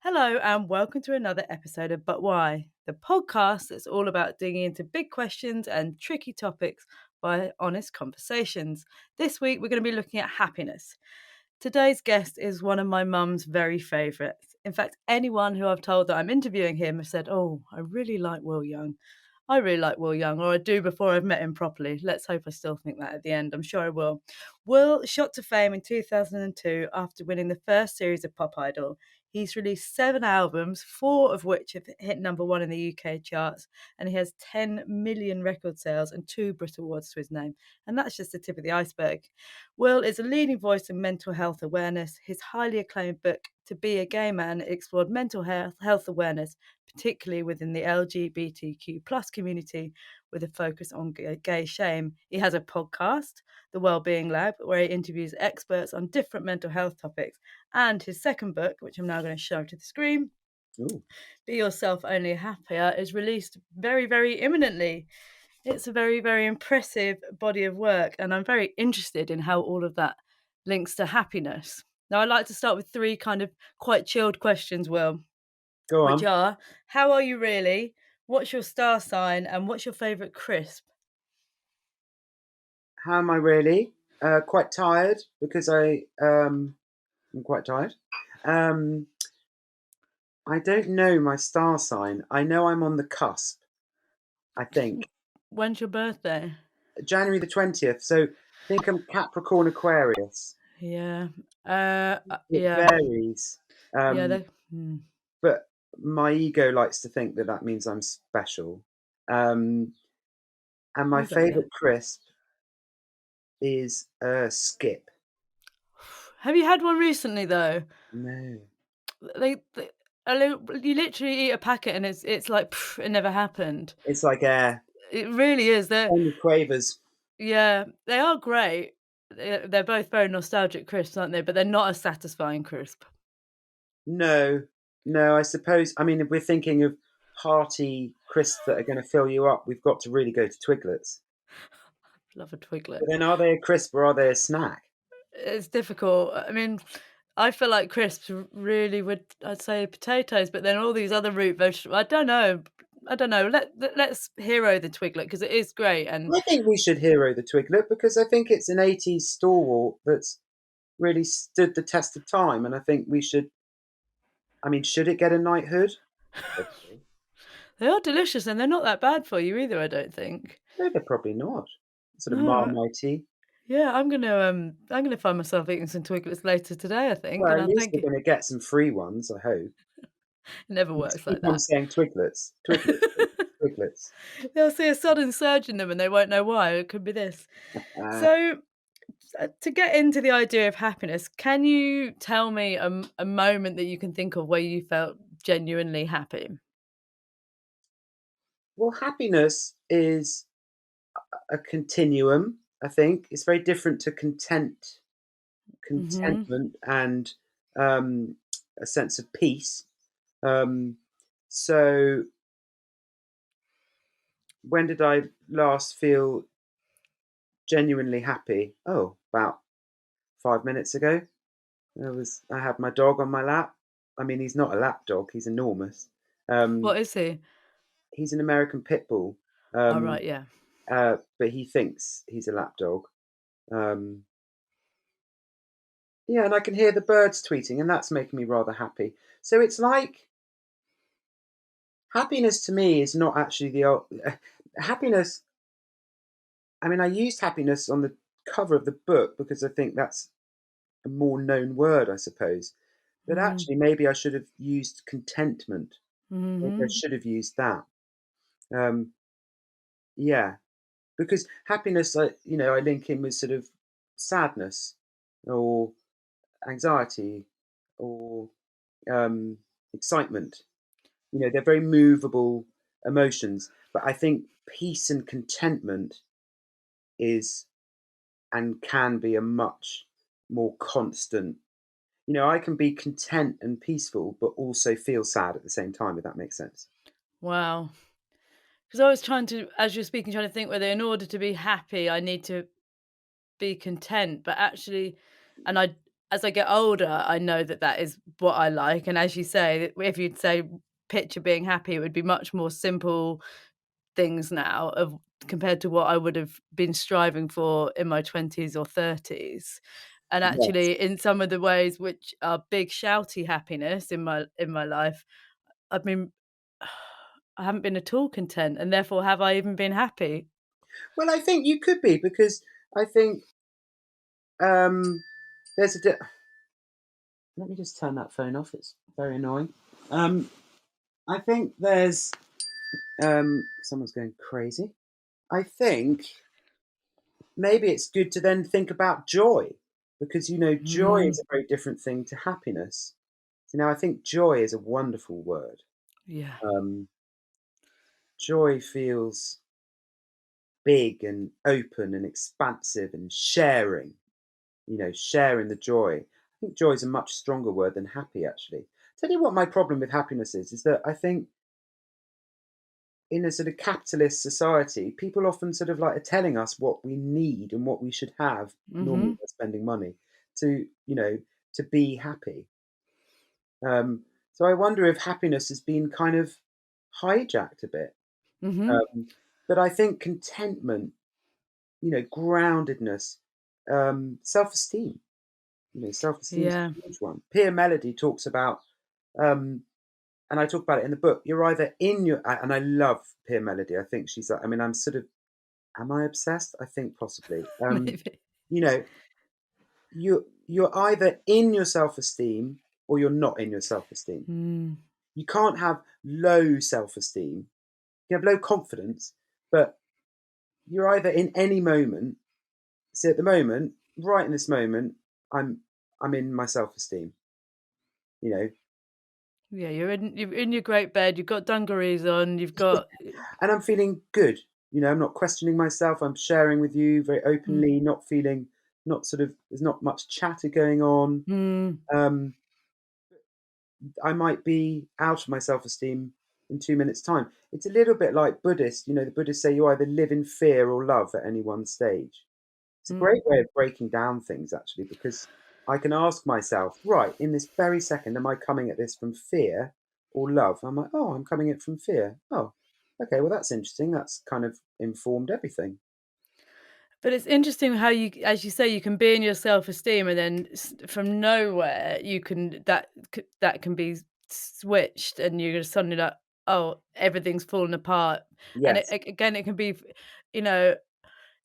Hello, and welcome to another episode of But Why, the podcast that's all about digging into big questions and tricky topics by honest conversations. This week, we're going to be looking at happiness. Today's guest is one of my mum's very favourites. In fact, anyone who I've told that I'm interviewing him has said, "Oh, I really like Will Young. I really like Will Young, or I do before I've met him properly." Let's hope I still think that at the end. I'm sure I will. Will shot to fame in 2002 after winning the first series of Pop Idol. He's released 7 albums, 4 of which have hit #1 in the UK charts, and he has 10 million record sales and 2 Brit Awards to his name. And that's just the tip of the iceberg. Will is a leading voice in mental health awareness. His highly acclaimed book, To Be a Gay Man, explored mental health awareness, particularly within the LGBTQ plus community, with a focus on gay shame. He has a podcast, The Wellbeing Lab, where he interviews experts on different mental health topics. And his second book, which I'm now going to show to the screen, Ooh. Be Yourself Only Happier, is released very, very imminently. It's a very, very impressive body of work, and I'm very interested in how all of that links to happiness. Now, I'd like to start with 3 kind of quite chilled questions, Will, Go which on. are, how are you really? What's your star sign? And what's your favourite crisp? How am I really? Quite tired because I'm quite tired. Um, I don't know my star sign. I know I'm on the cusp. I think When's your birthday? January the 20th. So I think I'm Capricorn Aquarius. Yeah. It Yeah. varies, Yeah. but my ego likes to think that that means I'm special. Um, and my You don't know. favourite crisp is skip. Have you had one recently, though? No, They you literally eat a packet and it's like, it never happened. it's like air. It really is. Only quavers. Yeah, they are great. They're both very nostalgic crisps, aren't they? But they're not a satisfying crisp. No, no, I suppose, I mean, if we're thinking of hearty crisps that are gonna fill you up, we've got to really go to Twiglets. Love a Twiglet. But then are they a crisp or are they a snack? It's difficult. I mean, I feel like crisps really would, I'd say potatoes, but then all these other root vegetables. I don't know. I don't know. Let's hero the Twiglet because it is great. And I think we should hero the Twiglet because I think it's an 80s stalwart that's really stood the test of time, and I think we should, I mean, should it get a knighthood? Probably. they are delicious, and they're not that bad for you either, I don't think. No, they're probably not. Sort of No. Marmitey. Yeah, I'm gonna find myself eating some Twiglets later today, I think, Well, and at I least think we're it gonna get some free ones, I hope. never Just works like keep on that. saying Twiglets, Twiglets, Twiglets. They'll see a sudden surge in them and they won't know why. It could be this. Uh, So, to get into the idea of happiness, can you tell me a moment that you can think of where you felt genuinely happy? well, happiness is a continuum, I think. It's very different to Mhm. contentment and um, a sense of peace. Um, so when did I last feel genuinely happy? Oh, about 5 minutes ago. I had my dog on my lap. I mean, he's not a lap dog, he's enormous. Um, What is he? he's an American pit bull. Oh, Um, right, yeah. but he thinks he's a lap dog. Um, Yeah, and I can hear the birds tweeting, and that's making me rather happy. So it's like happiness to me is not actually happiness. I mean, I used happiness on the cover of the book because I think that's a more known word, I suppose. But Mm. actually, maybe I should have used contentment. Maybe I Mhm. should have used that. Um, yeah, because happiness, I link in with sort of sadness or anxiety or um, excitement. They're very movable emotions, but I think peace and contentment is and can be a much more constant. I can be content and peaceful, but also feel sad at the same time, if that makes sense. Wow. Because I was trying to, as you're speaking, trying to think whether in order to be happy, I need to be content, but actually, and I as I get older, I know that that is what I like. And as you say, if you'd say picture being happy, it would be much more simple things now of compared to what I would have been striving for in my 20s or 30s. And Yes. actually in some of the ways which are big shouty happiness in my life, I've been I haven't been at all content, and therefore have I even been happy? Well, I think you could be because I think there's a. Let me just turn that phone off. It's very annoying. Um, I think there's someone's going crazy. I think maybe it's good to then think about joy because joy Mm, is a very different thing to happiness. So now I think joy is a wonderful word. yeah. Um, Joy feels big and open and expansive and sharing. Sharing the joy. I think joy is a much stronger word than happy. Actually, tell you what my problem with happiness is that I think in a sort of capitalist society, people often sort of like are telling us what we need and what we should have, normally Mhm. by spending money, to to be happy. So I wonder if happiness has been kind of hijacked a bit. Mhm. Um, but I think contentment, groundedness, self-esteem. Self-esteem is Yeah. a huge one. Peer Melody talks about, um, and I talk about it in the book. You're either in your, and I love Peer Melody. I think she's. I mean, I'm sort of. Am I obsessed? I think possibly. Maybe. You know, you're either in your self-esteem or you're not in your self-esteem. Mm. You can't have low self-esteem. You have low confidence, but you're either in any moment. See, at the moment, right in this moment, I'm I'm in my self-esteem. You know, Yeah, you're in your great bed, you've got dungarees on, you've got and I'm feeling good. I'm not questioning myself. I'm sharing with you very mm, openly, not feeling, not sort of, there's not much chatter going on. mm, Um, I might be out of my self esteem in 2 minutes' time. It's a little bit like Buddhist. The Buddhists say you either live in fear or love at any one stage. It's a mm. great way of breaking down things, actually, because I can ask myself, right, in this very second, am I coming at this from fear or love? I'm like, oh, I'm coming at it from fear. Oh, okay, well, that's interesting. That's kind of informed everything. But it's interesting how you as you say, you can be in your self-esteem and then from nowhere you can that can be switched and you're just suddenly like, "Oh, everything's fallen apart." And Yes, again, it can be, you know,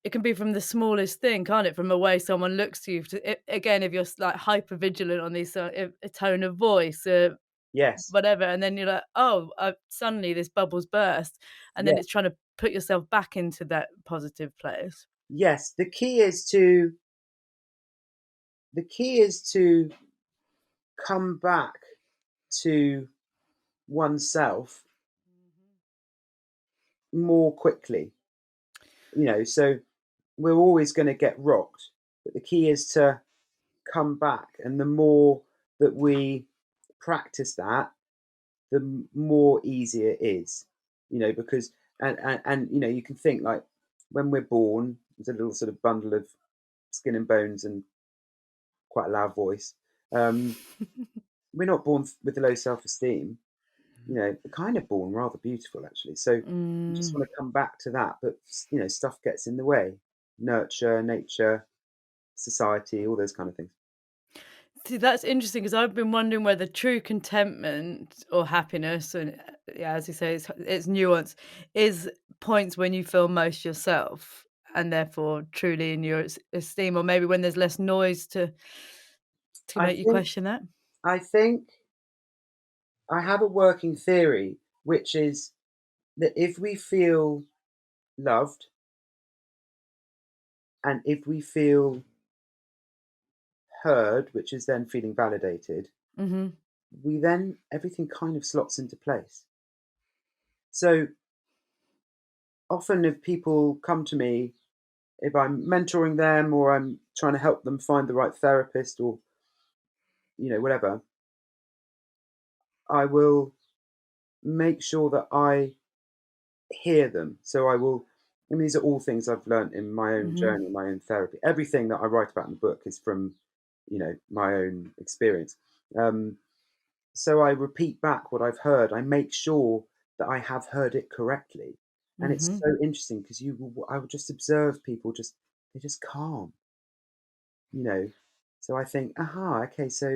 it can be from the smallest thing, can't it? From the way someone looks to you. Again, if you're like hyper vigilant on these, a tone of voice, yes, whatever, and then you're like, oh, suddenly this bubble's burst, and then yes, it's trying to put yourself back into that positive place. yes. The key is to come back to oneself more quickly. So we're always going to get rocked, but the key is to come back, and the more that we practice that, the more easier it is. Because and you can think like when we're born, there's a little sort of bundle of skin and bones and quite a loud voice. Um, we're not born with a low self-esteem. We're kind of born rather beautiful actually. So you just Mm. want to come back to that, but stuff gets in the way. Nurture, nature, society, all those kind of things. See, that's interesting because I've been wondering whether true contentment or happiness, and yeah, as you say, it's nuance, is points when you feel most yourself and therefore truly in your esteem, or maybe when there's less noise to I make you think question that. I think I have a working theory, which is that if we feel loved and if we feel heard, which is then feeling validated, Hmm. we then everything kind of slots into place. So often, if people come to me, if I'm mentoring them or I'm trying to help them find the right therapist or whatever, I will make sure that I hear them. So I will. I mean, these are all things I've learned in my own Hmm. journey, my own therapy. Everything that I write about in the book is from, my own experience. Um, so I repeat back what I've heard. I make sure that I have heard it correctly. And it's Mhm. so interesting because I would just observe people they're just calm, you know. So I think, aha, okay, so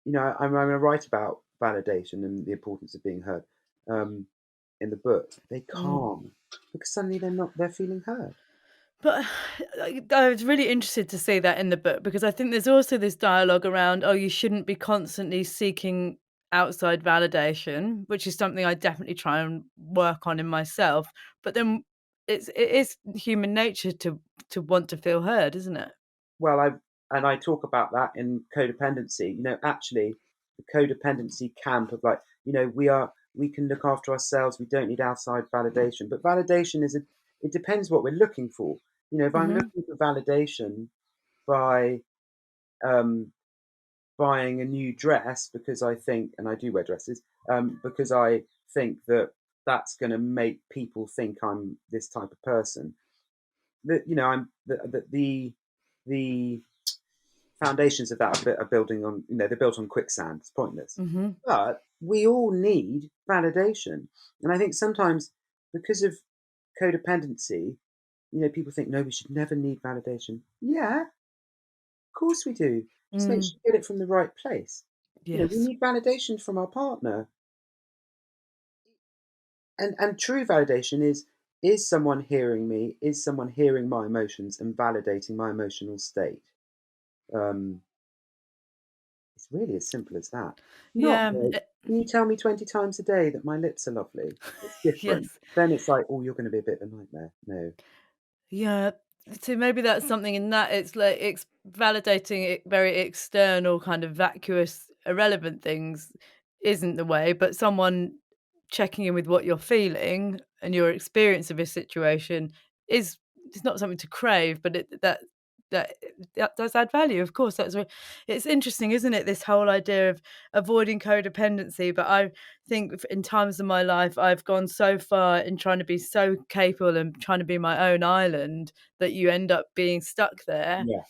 I'm going to write about validation and the importance of being heard um, in the book. They Mm. calm because suddenly they're feeling heard. But I was really interested to see that in the book because I think there's also this dialogue around, oh, you shouldn't be constantly seeking outside validation, which is something I definitely try and work on in myself. But then it is human nature to want to feel heard, isn't it? Well, I talk about that in codependency. Actually, the codependency camp of like, we can look after ourselves. We don't need outside validation. But validation it depends what we're looking for. If I'm Mhm. looking for validation by um, buying a new dress because I think, and I do wear dresses, because I think that that's going to make people think I'm this type of person. That I'm the foundations of that are building on, they're built on quicksand. It's pointless. Mhm. But we all need validation. And I think sometimes because of codependency, people think, no, we should never need validation. Yeah, of course we do. Just make Mm. sure you get it from the right place. We Yes. need validation from our partner. And true validation is someone hearing me, is someone hearing my emotions and validating my emotional state. Um, It's really as simple as that. Not Yeah. like, "Can you tell me 20 times a day that my lips are lovely?" It's different. Yes. Then it's like, "Oh, you're gonna be a bit of a nightmare." No. Yeah, so maybe that's something in that it's like validating it very external, kind of vacuous, irrelevant things isn't the way, but someone checking in with what you're feeling and your experience of a situation is it's not something to crave, but that that does add value. Of course, it's interesting, isn't it? This whole idea of avoiding codependency, but I think in times of my life, I've gone so far in trying to be so capable and trying to be my own island that you end up being stuck there Yeah.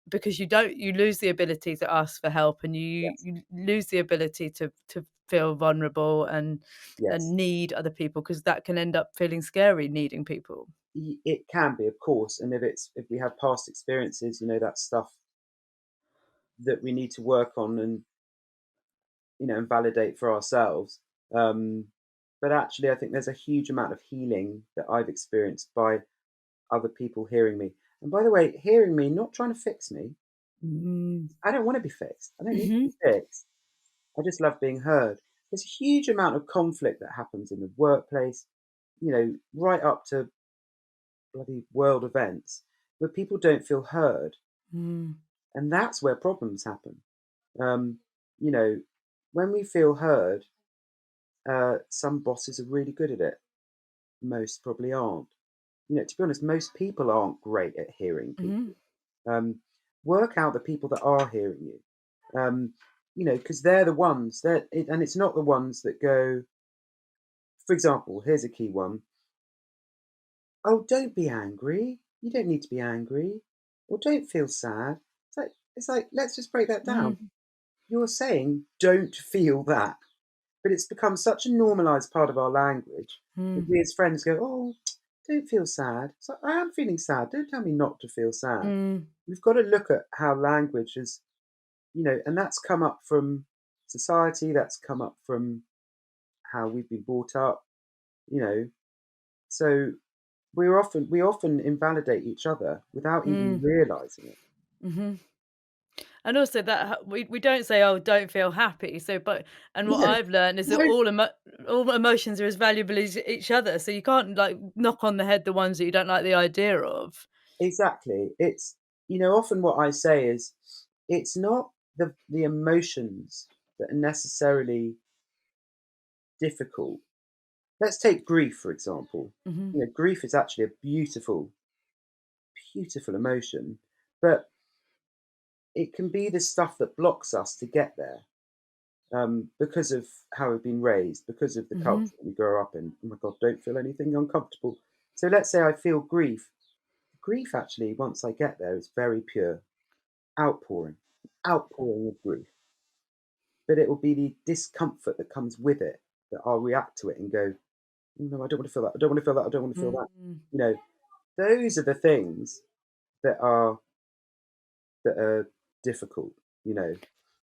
because you lose the ability to ask for help and Yes. you lose the ability to feel vulnerable and Yes. need other people because that can end up feeling scary needing people. It can be, of course, and if we have past experiences, that's stuff that we need to work on and validate for ourselves. Um, but actually, I think there's a huge amount of healing that I've experienced by other people hearing me. And by the way, hearing me, not trying to fix me. Mm. I don't wanna be fixed. I don't need to Mhm. be fixed. I just love being heard. There's a huge amount of conflict that happens in the workplace, right up to bloody world events where people don't feel heard, Mm. and that's where problems happen. Um, you know, when we feel heard, some bosses are really good at it. Most probably aren't. To be honest, most people aren't great at hearing Mhm. people. Um, Work out the people that are hearing you. Because they're the ones and it's not the ones that go. For example, here's a key one. Oh, don't be angry. You don't need to be angry, or don't feel sad. It's like let's just break that down. Mm. You're saying don't feel that, but it's become such a normalized part of our language that Mm. we as friends go, oh, don't feel sad. So I am feeling sad. Don't tell me not to feel sad. Mm. We've got to look at how language is, and that's come up from society. That's come up from how we've been brought up. You know, so we often invalidate each other without even Mm. realizing it. Mhm. And also that we don't say, "Oh, don't feel happy." So, but and what No, I've learned is that no, all emotions are as valuable as each other. So you can't like knock on the head the ones that you don't like the idea of. exactly. It's often what I say is it's not the emotions that are necessarily difficult. Let's take grief for example. Mhm. Grief is actually a beautiful, beautiful emotion, but it can be the stuff that blocks us to get there. Because of how we've been raised, because of the Mhm. culture that we grow up in. Oh my God, don't feel anything uncomfortable. So let's say I feel grief. Grief, actually, once I get there, is very pure. Outpouring, outpouring of grief. but it will be the discomfort that comes with it that I'll react to it and go, "Oh, no, I don't want to feel that. I don't want to feel that. I don't want to feel that." Mm. You know, those are the things that are that are difficult. You know,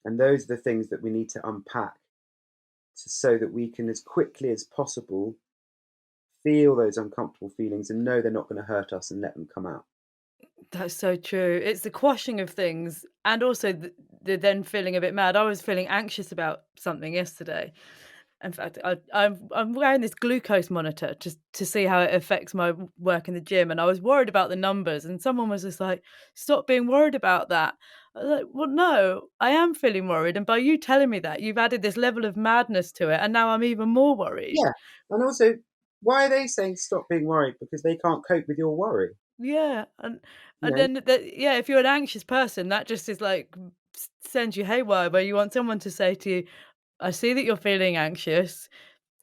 and those are the things that we need to unpack so that we can, as quickly as possible, feel those uncomfortable feelings and know they're not going to hurt us and let them come out. That's so true. It's the quashing of things and also the then feeling a bit mad. I was feeling anxious about something yesterday. In fact, I'm wearing this glucose monitor just to see how it affects my work in the gym, and I was worried about the numbers, and someone was just like, "Stop being worried about that." I was like, "Well, no, I am feeling worried, and by you telling me that, you've added this level of madness to it, and now I'm even more worried." Yeah, and also, why are they saying stop being worried? Because they can't cope with your worry. Yeah, You and know? then yeah, if you're an anxious person, that just is like sends you haywire. Where you want someone to say to you, "I see that you're feeling anxious.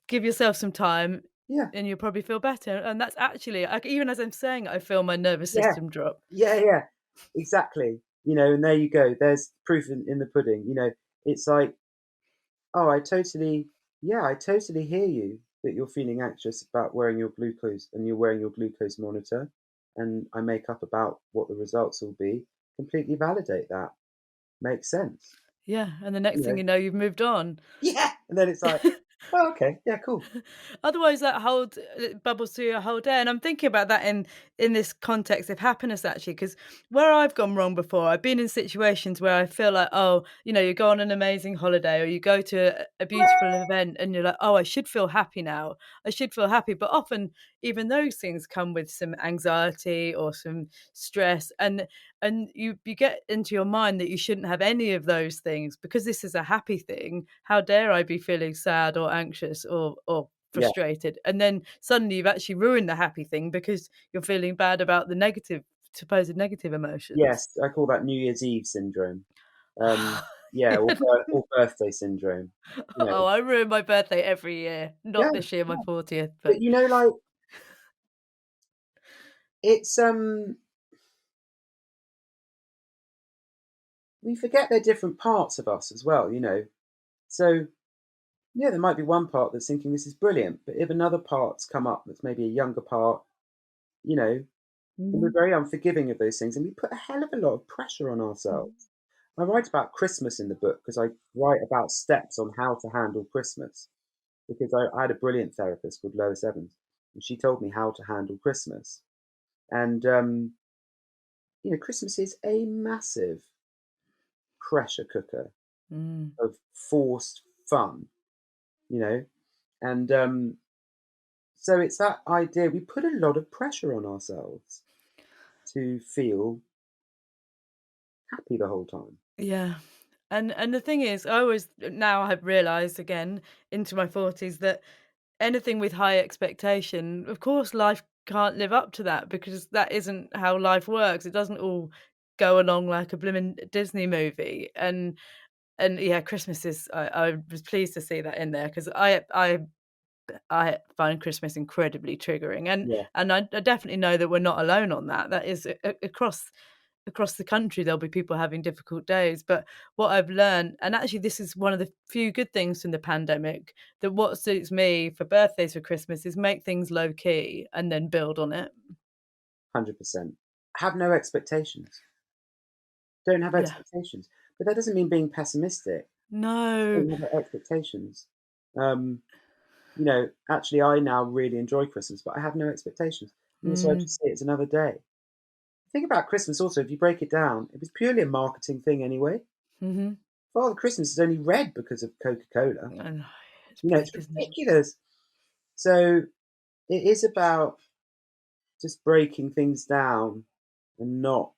Give yourself some time, Yeah, and you'll probably feel better." And that's actually, like, even as I'm saying, I feel my nervous yeah, system drop. yeah, exactly. And there you go. There's proof in the pudding. It's like, oh, I totally hear you that you're feeling anxious about wearing your glucose and you're wearing your glucose monitor, and I make up about what the results will be. Completely validate that. Makes sense. Yeah, and the next You thing know? you know, you've moved on. Yeah, and then it's like, oh, okay, yeah, cool. Otherwise, that hold it bubbles through your whole day, and I'm thinking about that in this context of happiness actually, because where I've gone wrong before, I've been in situations where I feel like, oh, you go on an amazing holiday or you go to a beautiful event and you're like, oh, I should feel happy now. I should feel happy. But often even those things come with some anxiety or some stress, and you get into your mind that you shouldn't have any of those things because this is a happy thing. How dare I be feeling sad or anxious or Yeah. frustrated? And then suddenly you've actually ruined the happy thing because you're feeling bad about the negative, supposed negative emotions. Yes, I call that New Year's Eve syndrome. Yeah, or birthday syndrome. You know, Oh, I ruin my birthday every year. yeah, Not this year, my yeah. 40th, But but like it's we forget they're different parts of us as well. So yeah, there might be one part that's thinking this is brilliant, but if another part's come up that's maybe a younger part, you know, and we're Mhm, very unforgiving of those things, and we put a hell of a lot of pressure on mhm. ourselves. I write about Christmas in the book because I write about steps on how to handle Christmas. Because I had a brilliant therapist called Lois Evans, and she told me how to handle Christmas. And Christmas is a massive pressure cooker Mm. of forced fun. You know, and so it's that idea we put a lot of pressure on ourselves to feel happy the whole time. Yeah. And the thing is, I always now I've realised again into my 40s that anything with high expectation, of course, life can't live up to that because that isn't how life works. It doesn't all go along like a blooming Disney movie. And yeah, Christmas is. I was pleased to see that in there because I find Christmas incredibly triggering, Yeah, and I definitely know that we're not alone on that. That is across the country, there'll be people having difficult days. But what I've learned, and actually this is one of the few good things from the pandemic, that what suits me for birthdays, for Christmas, is make things low key and then build on it. 100%. Have no expectations. Don't have Yeah. expectations. But that doesn't mean being pessimistic. Just No. don't have expectations. Um, actually, I now really enjoy Christmas, but I have no expectations. And also, I Mm. just see it as another day. The thing about Christmas, also, if you break it down, it was purely a marketing thing anyway. Mhm. Father Christmas is only red because of Coca Cola. I know. It's It's bleak, isn't it? ridiculous. So it is about just breaking things down and not.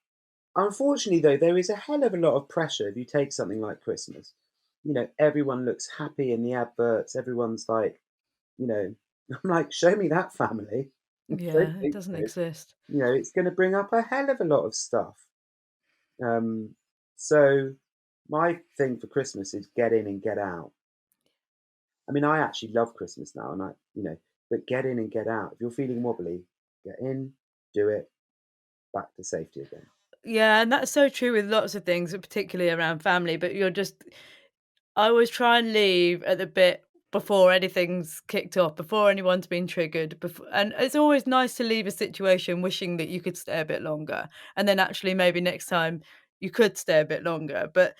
Unfortunately, though, there is a hell of a lot of pressure if you take something like Christmas. Everyone looks happy in the adverts. Everyone's like, you know, I'm like, show me that family. I don't Yeah, it think doesn't so. exist. It's going to bring up a hell of a lot of stuff. Um, so my thing for Christmas is get in and get out. I mean, I actually love Christmas now, but get in and get out. If you're feeling wobbly, get in, do it, back to safety again. Yeah, and that's so true with lots of things, particularly around family, but you're just I always try and leave at the bit before anything's kicked off, before anyone's been triggered, and it's always nice to leave a situation wishing that you could stay a bit longer, and then actually maybe next time you could stay a bit longer, but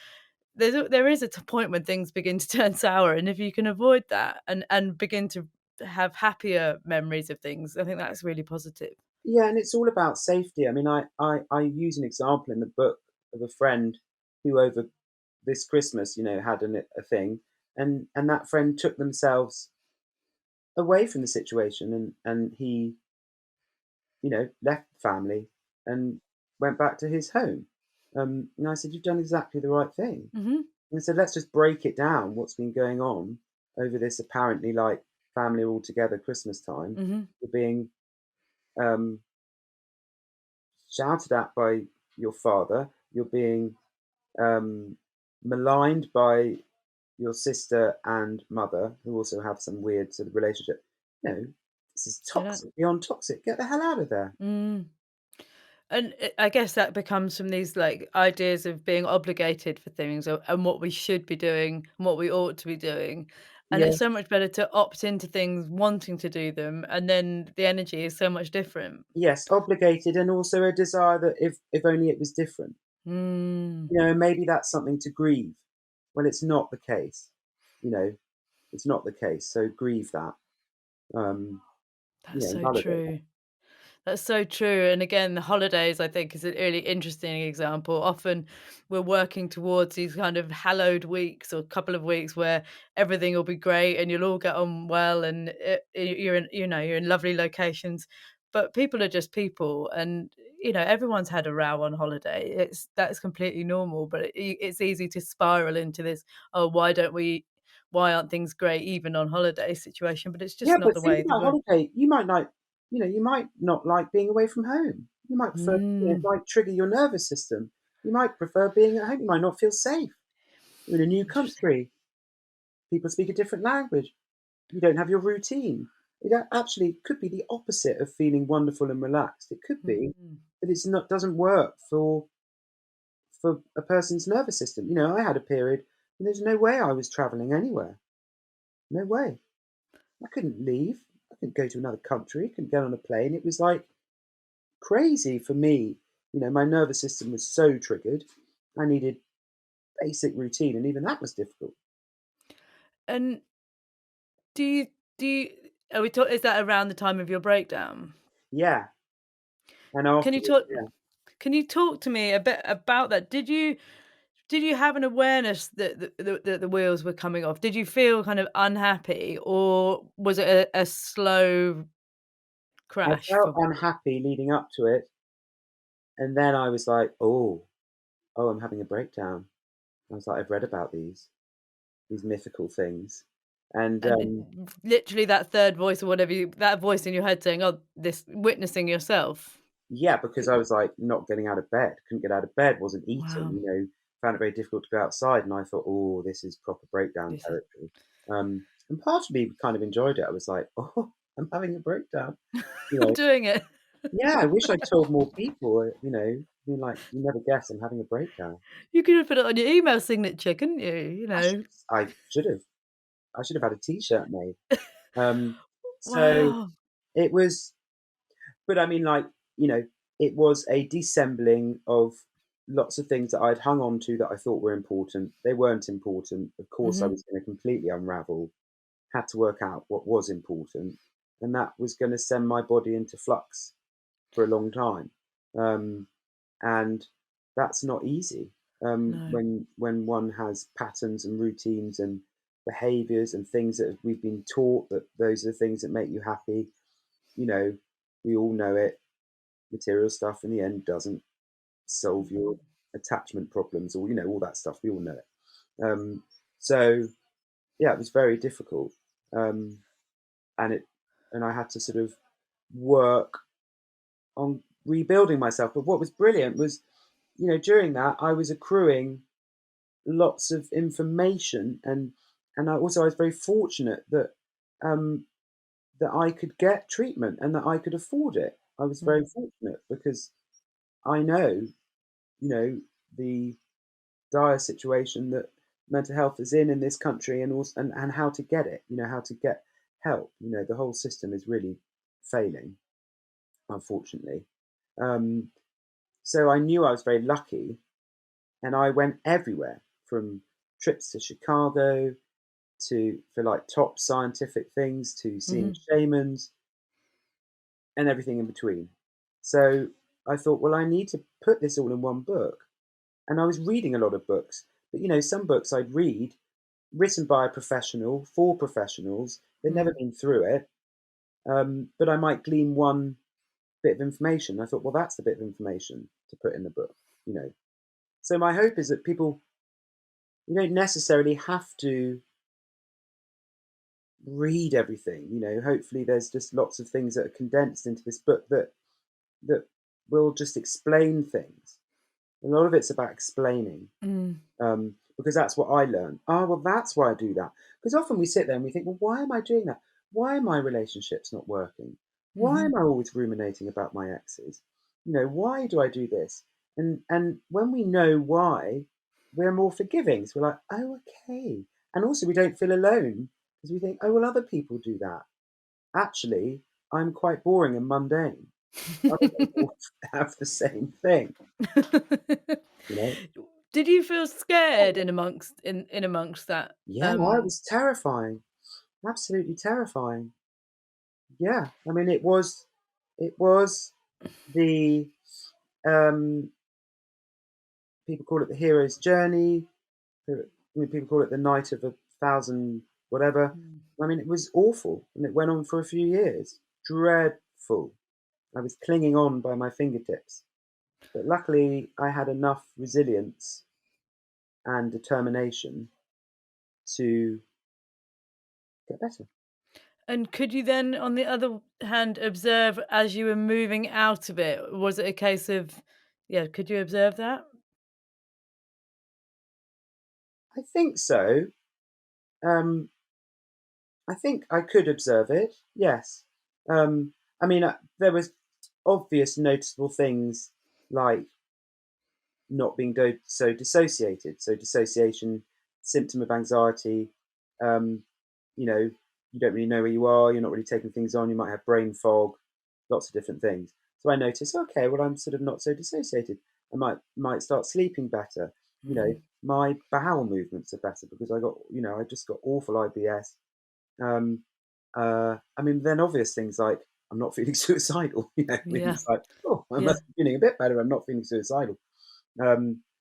there is a point when things begin to turn sour, and if you can avoid that and begin to have happier memories of things, I think that's really positive. Yeah, and it's all about safety. I mean, I use an example in the book of a friend who over this Christmas, had a thing, and that friend took themselves away from the situation, and he, left the family and went back to his home. And I said, "You've done exactly the right thing." Mhm, And I said, "Let's just break it down. What's been going on over this apparently like family all together Christmas time? mhm. You're being um, shouted at by your father. You're being um, maligned by your sister and mother, who also have some weird sort of relationship. You know, this is Get out. toxic beyond toxic. Get the hell out of there." Mm. And I guess that becomes from these, like, ideas of being obligated for things, and what we should be doing and what we ought to be doing, and Yeah. it's so much better to opt into things wanting to do them, and then the energy is so much different. Yes, obligated, and also a desire that if only it was different. Mm, Maybe that's something to grieve. Well, it's not the case. You know, it's not the case. So grieve that. Um, that's so Validate that. true. That's so true, and again, the holidays, I think, is a really interesting example. Often, we're working towards these kind of hallowed weeks or couple of weeks where everything will be great and you'll all get on well, and you're in, you're in lovely locations. But people are just people, and everyone's had a row on holiday. That's completely normal, but it's easy to spiral into this. Oh, why don't we? Why aren't things great even on holiday situation? But it's Yeah, just not but the think way the about world. holiday. You might not like being away from home. You might prefer, it Mm, might trigger your nervous system. You might prefer being at home. You might not feel safe. You're in a new interesting. country. People speak a different language. You don't have your routine. Actually could be the opposite of feeling wonderful and relaxed. It could be Mm. that it's not doesn't work for a person's nervous system. I had a period when there's no way I was traveling anywhere. No way. I couldn't leave. I couldn't go to another country. Couldn't get on a plane. It was like crazy for me. My nervous system was so triggered. I needed basic routine, and even that was difficult. And do you do you are we talk is that around the time of your breakdown? Yeah, and Can you afterwards, talk yeah. can you talk to me a bit about that? Did you have an awareness that the wheels were coming off? Did you feel kind of unhappy, or was it a slow I crash felt for. unhappy leading up to it, and then I was like, oh, I'm having a breakdown. I was like, I've read about these mythical things, and And literally that third voice or whatever that voice in your head saying, "Oh, this," witnessing yourself. yeah, because I was like not getting out of bed, couldn't get out of bed, wasn't eating, Wow, found it very difficult to go outside, and I thought, oh, this is proper breakdown this is territory. And part of me kind of enjoyed it. I was like, oh, I'm having a breakdown. You I'm know, doing it. yeah, I wish I told more people. Being like, you never guess I'm having a breakdown. You could have put it on your email signature, couldn't you? I should have. I should have had a T-shirt made. Um, so Wow. it was, but I mean, like, you know, it was a dissembling of lots of things that I'd hung on to that I thought were important. They weren't important. Of course, I Mhm. was going to completely unravel. Had to work out what was important, and that was going to send my body into flux for a long time. Um, and that's not easy No. when one has patterns and routines and behaviors and things that we've been taught that those are the things that make you happy. you know we all know it. Material stuff in the end doesn't solve your Mm. attachment problems, or all that stuff. We all know it. So yeah, it was very difficult. um, and it and I had to sort of work on rebuilding myself. But what was brilliant was, during that I was accruing lots of information, and I was very fortunate um, that I could get treatment and that I could afford it. I was very Mm. fortunate because I know, the dire situation that mental health is in this country, and also and how to get it, how to get help. The whole system is really failing, unfortunately. Um, so I knew I was very lucky, and I went everywhere from trips to Chicago to for like top scientific things to seeing Mhm. shamans and everything in between. So I thought, well, I need to put this all in one book. And I was reading a lot of books, but some books I'd read written by a professional for professionals. They'd never Mm. been through it, but I might glean one bit of information. I thought, well, that's the bit of information to put in the book. You know, so my hope is that people, you don't necessarily have to read everything. Hopefully there's just lots of things that are condensed into this book that will just explain things. A lot of it's about explaining, Mm. because that's what I learned. Oh, well, that's why I do that. Because often we sit there and we think, well, why am I doing that? Why are my relationships not working? Why Mhm. am I always ruminating about my exes? Why do I do this? And when we know why, we're more forgiving. So we're like, oh, okay. And also we don't feel alone because we think, oh, well, other people do that. Actually, I'm quite boring and mundane. Other people have the same thing, you know? Did you feel scared in amongst that? Yeah, I was terrifying. Absolutely terrifying. Yeah, I mean, it was the um, people call it the hero's journey. I mean, people call it the night of a thousand whatever. Mm. I mean, it was awful, and it went on for a few years. Dreadful. I was clinging on by my fingertips, but luckily, I had enough resilience and determination to get better. And could you then, on the other hand, observe as you were moving out of it? Was it a case of, yeah, could you observe that? I think so. Um, I think I could observe it. Yes. I mean, there was obvious, noticeable things like not being so dissociated. So dissociation, symptom of anxiety. Um, you don't really know where you are. You're not really taking things on. You might have brain fog, lots of different things. So I noticed, okay, well, I'm sort of not so dissociated. I might start sleeping better. Mhm. My bowel movements are better because I just got awful IBS. Um, I mean, then obvious things like I'm not feeling suicidal. Yeah, It's like, oh, I yeah. must be feeling a bit better. I'm not feeling suicidal.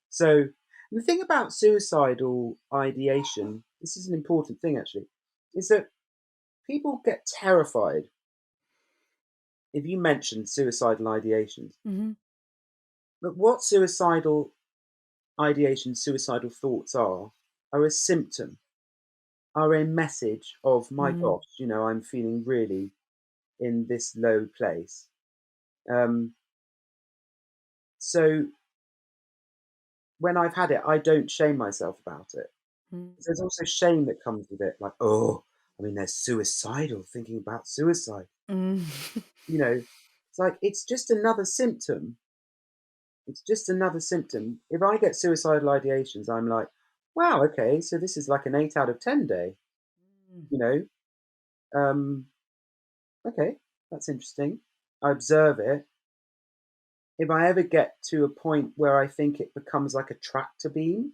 So the thing about suicidal ideation, this is an important thing actually, is that people get terrified if you mention suicidal ideations. Mhm. But what suicidal ideations, suicidal thoughts are a symptom, are a message of my Mm. gosh, I'm feeling really in this low place. Um, so when I've had it, I don't shame myself about it. Mm. There's also shame that comes with it, like, oh, I mean, they're suicidal, thinking about suicide. Mm. It's like it's just another symptom. It's just another symptom. If I get suicidal ideations, I'm like, wow, okay, so this is like an 8 out of 10 day. You know, um, okay, that's interesting. I observe it. If I ever get to a point where I think it becomes like a tractor beam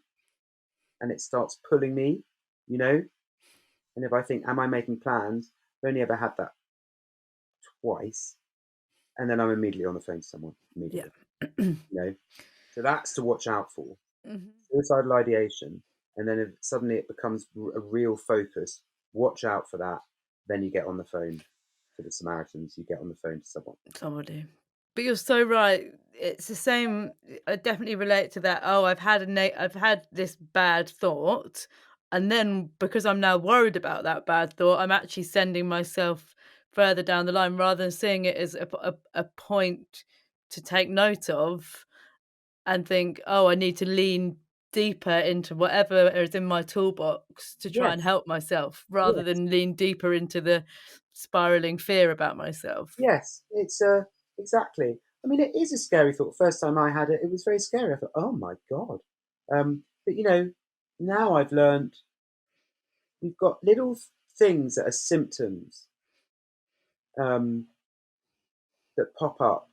and it starts pulling me, you know, and if I think, am I making plans? I've only ever had that twice, and then I'm immediately on the phone to someone Yeah. immediately. You know, so that's to watch out for Mhm. suicidal ideation, and then if suddenly it becomes a real focus, watch out for that. Then you get on the phone to the Samaritans. You get on the phone to someone. Somebody. But you're so right. It's the same. I definitely relate to that. Oh, I've had this bad thought, and then because I'm now worried about that bad thought, I'm actually sending myself further down the line rather than seeing it as a point to take note of and think, oh, I need to lean deeper into whatever is in my toolbox to try and Yes, help myself rather yes, than lean deeper into the spiraling fear about myself. yes. It's exactly. I mean, it is a scary thought. First time I had it, it was very scary. I thought, oh my god. But now I've learned we've got little things that are symptoms um, that pop up.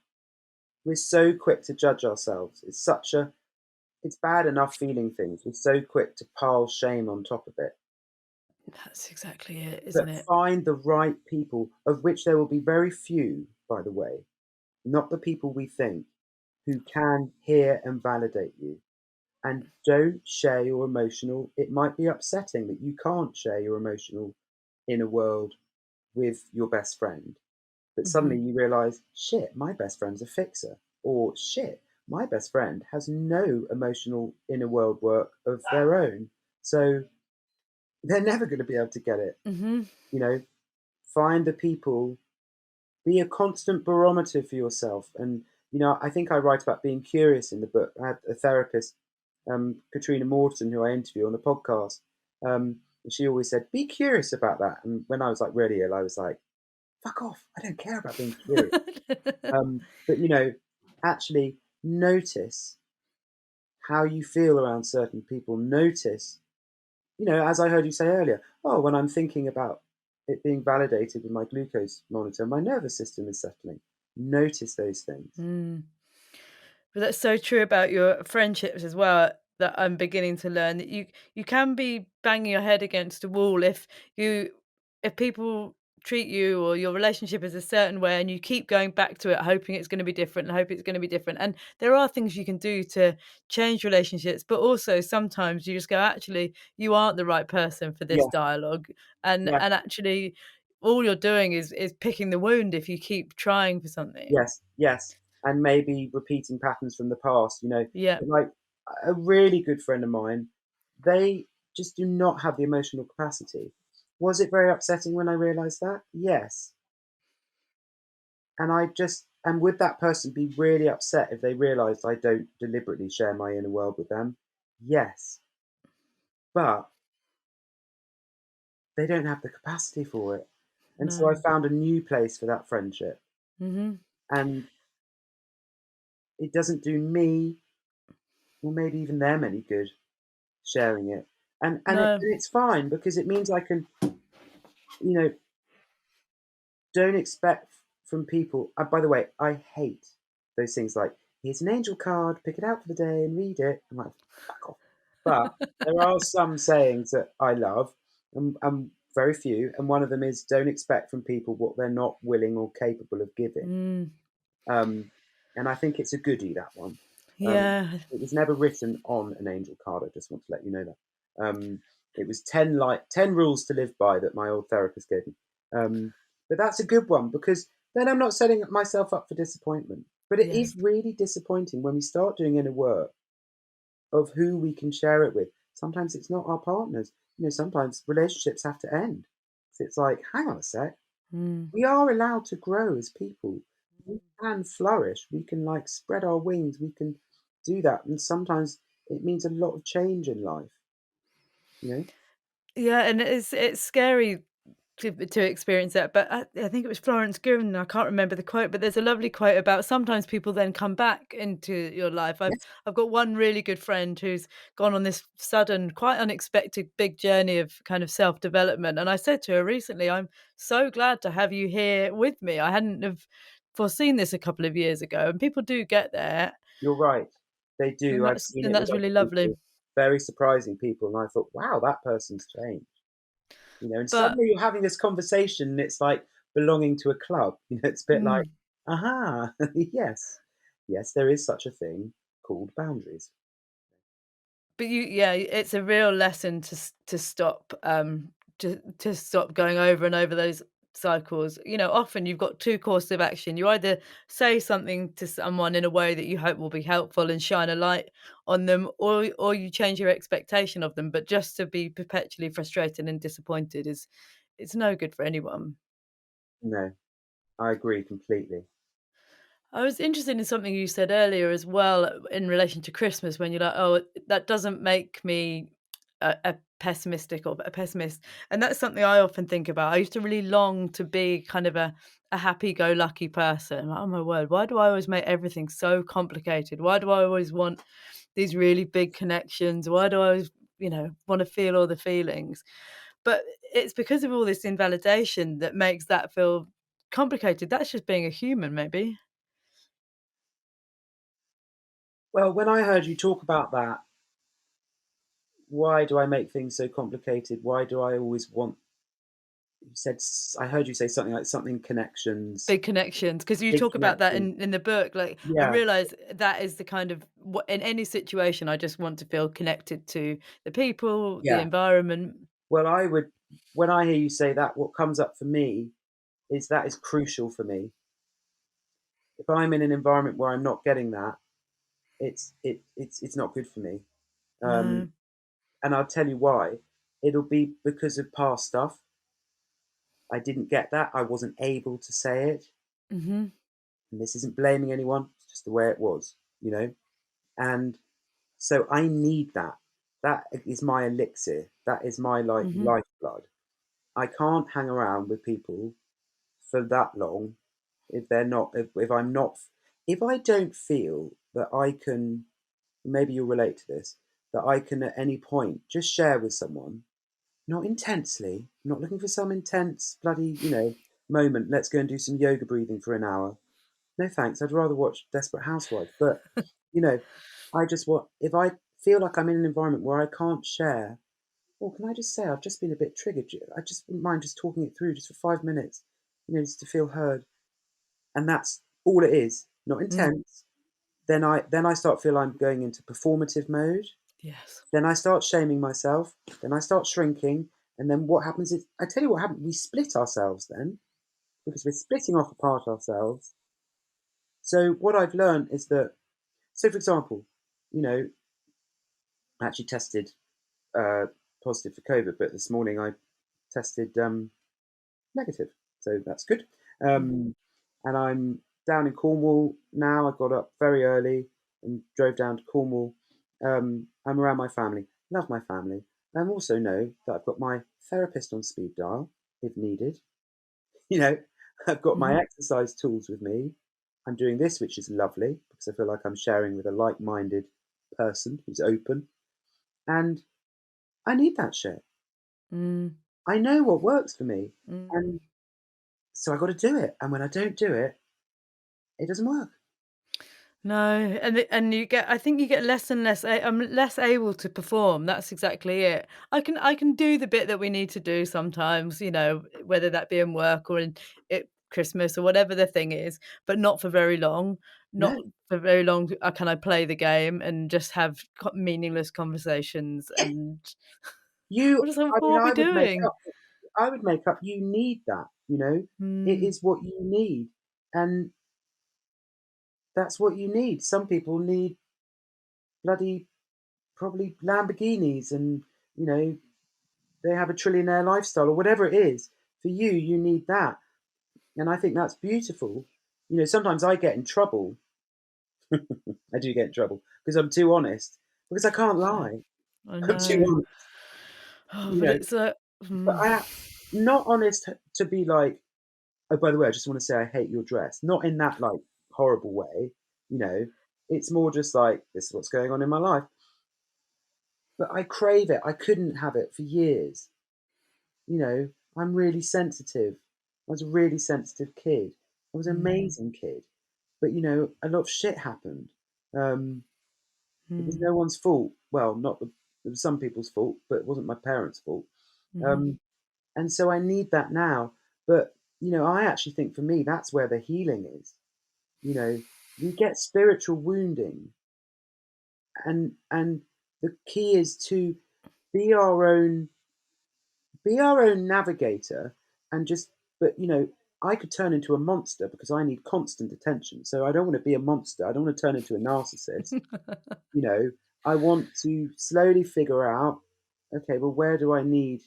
We're so quick to judge ourselves. It's bad enough feeling things. We're so quick to pile shame on top of it. That's exactly it, isn't But it? find the right people, of which there will be very few, by the way, not the people we think, who can hear and validate you. And don't share your emotional. It might be upsetting that you can't share your emotional inner world with your best friend. But suddenly Mhm. you realize, shit, my best friend's a fixer. Or shit, my best friend has no emotional inner world work of their own. So they're never going to be able to get it. Mhm. You know, find the people, be a constant barometer for yourself. And, I think I write about being curious in the book. I had a therapist, Katrina Morton, who I interview on the podcast. And she always said, be curious about that. And when I was like really ill, I was like, fuck off. I don't care about being curious. But actually notice how you feel around certain people. Notice, as I heard you say earlier, oh, when I'm thinking about it being validated with my glucose monitor, my nervous system is settling. Notice those things. Mm. But that's so true about your friendships as well, that I'm beginning to learn that you can be banging your head against a wall you if people treat you or your relationship is a certain way and you keep going back to it hoping it's going to be different and hope it's going to be different. And there are things you can do to change relationships, but also sometimes you just go, actually, you aren't the right person for this Yeah, dialogue. And yeah, actually all you're doing is picking the wound if you keep trying for something. yes, yes. And maybe repeating patterns from the past, Yeah. like a really good friend of mine, they just do not have the emotional capacity. Was it very upsetting when I realized that? Yes. And would that person be really upset if they realized I don't deliberately share my inner world with them? Yes. But they don't have the capacity for it. And so I No. found a new place for that friendship. Mhm. And it doesn't do me or maybe even them any good sharing it. No. And it's fine because it means I can, you know, don't expect from people. By the way, I hate those things like, here's an angel card, pick it out for the day and read it. I'm like, fuck off. But there are some sayings that I love, and very few. And one of them is, don't expect from people what they're not willing or capable of giving. Mm. Um, and I think it's a goodie, that one. Yeah. It was never written on an angel card. I just want to let you know that. It was 10 rules to live by that my old therapist gave me. But that's a good one because then I'm not setting myself up for disappointment. But it Yes. is really disappointing when we start doing inner work of who we can share it with. Sometimes it's not our partners. Sometimes relationships have to end. So it's like, hang on a sec. Mm. We are allowed to grow as people. We can flourish. We can like spread our wings. We can do that. And sometimes it means a lot of change in life, you know? Yeah, and it's scary to experience that, but I think it was Florence Given, I can't remember the quote, but there's a lovely quote about sometimes people then come back into your life. I've Yes. I've got one really good friend who's gone on this sudden, quite unexpected big journey of kind of self-development, and I said to her recently, "I'm so glad to have you here with me. I hadn't have foreseen this a couple of years ago," and people do get there, You're right. They and do. I've that's seen and it with that's other really lovely. people. Very surprising people. And I thought, wow, that person's changed. And But suddenly you're having this conversation and it's like belonging to a club. It's a bit like, mm. aha, yes. Yes, there is such a thing called boundaries. But yeah, it's a real lesson to stop, to stop going over and over those cycles. Often you've got 2 courses of action. You either say something to someone in a way that you hope will be helpful and shine a light on them, or you change your expectation of them. But just to be perpetually frustrated and disappointed it's no good for anyone. No, I agree completely. I was interested in something you said earlier as well in relation to Christmas when you're like, "Oh, that doesn't make me a pessimistic or a pessimist." And that's something I often think about. I used to really long to be kind of a happy-go-lucky person. Like, oh my word, why do I always make everything so complicated? Why do I always want these really big connections? Why do I always want to feel all the feelings. But it's because of all this invalidation that makes that feel complicated. That's just being a human, maybe. Well, when I heard you talk about that, why do I make things so complicated? Why do I always want you said I heard you say something like something connections, Big connections, because you big talk about that connections. in the book. Like, I Yeah, realise that is the kind of what in any situation, I just want to feel connected to the people, the yeah. environment. Well, I would when I hear you say that, what comes up for me is that is crucial for me. If I'm in an environment where I'm not getting that, it's not good for me. Um, No. and I'll tell you why. It'll be because of past stuff. I didn't get that. I wasn't able to say it. Mhm. And this isn't blaming anyone. It's just the way it was, you know. And so I need that. That is my elixir. That is my like Mhm. lifeblood. I can't hang around with people for that long if they're not if I'm not if I don't feel that I can maybe you'll relate to this that I can at any point just share with someone not intensely, I'm not looking for some intense bloody moment, let's go and do some yoga breathing for an hour. No thanks, I'd rather watch Desperate Housewives. But you know I just want if I feel like I'm in an environment where I can't share, well, can I just say I've just been a bit triggered. I just wouldn't mind just talking it through just for 5 minutes, just to feel heard. And that's all it is, not Mm. intense. Then I start feel I'm going into performative mode. Yes. Then I start shaming myself. Then I start shrinking. And then what happens is, I tell you what happens. We split ourselves then because we're splitting off apart ourselves. So what I've learned is that, so for example, you know, I actually tested uh, positive for COVID, but this morning I tested negative, so that's good. Mm. Um, and I'm down in Cornwall now. I got up very early and drove down to Cornwall. I'm around my family, love my family. I also know that I've got my therapist on speed dial if needed. You know, I've got my Mhm. exercise tools with me. I'm doing this, which is lovely because I feel like I'm sharing with a like minded person who's open. And I need that shit. Mm. I know what works for me. Mm. And so I got to do it. And when I don't do it, it doesn't work. No, and you get I think you get less and less less able to perform, that's exactly it. I can do the bit that we need to do sometimes, whether that be in work or in at Christmas or whatever the thing is, but not for very long. Not No. for very long can I play the game and just have meaningless conversations, Yeah. and You I what mean, are we doing? I would make up you need that. It Mm, is what you need, and that's what you need. Some people need bloody probably Lamborghinis and, you know, they have a trillionaire lifestyle or whatever it is. For you, you need that, and I think that's beautiful. Sometimes I get in trouble. I do get in trouble because I'm too honest, because I can't yeah, lie. I I'm too know. honest, Oh, you but know? it's, But not honest to be like, "Oh, by the way, I just wanna say I hate your dress." Not in that, like, horrible way, you know? It's more just like, "This is what's going on in my life." But I crave it. I couldn't have it for years, you know? I'm really sensitive. I was a really sensitive kid. I was an mm, amazing kid. But, a lot of shit happened. Um, it was mm, no one's fault. Well, not the it was some people's fault, but it wasn't my parents' fault. mhm. Um, and so I need that now. But, I actually think for me, that's where the healing is. You know, we get spiritual wounding, and the key is to be our own be our own navigator and just but I could turn into a monster because I need constant attention. So I don't want to be a monster. I don't want to turn into a narcissist. You know, I want to slowly figure out, okay, well, where do I need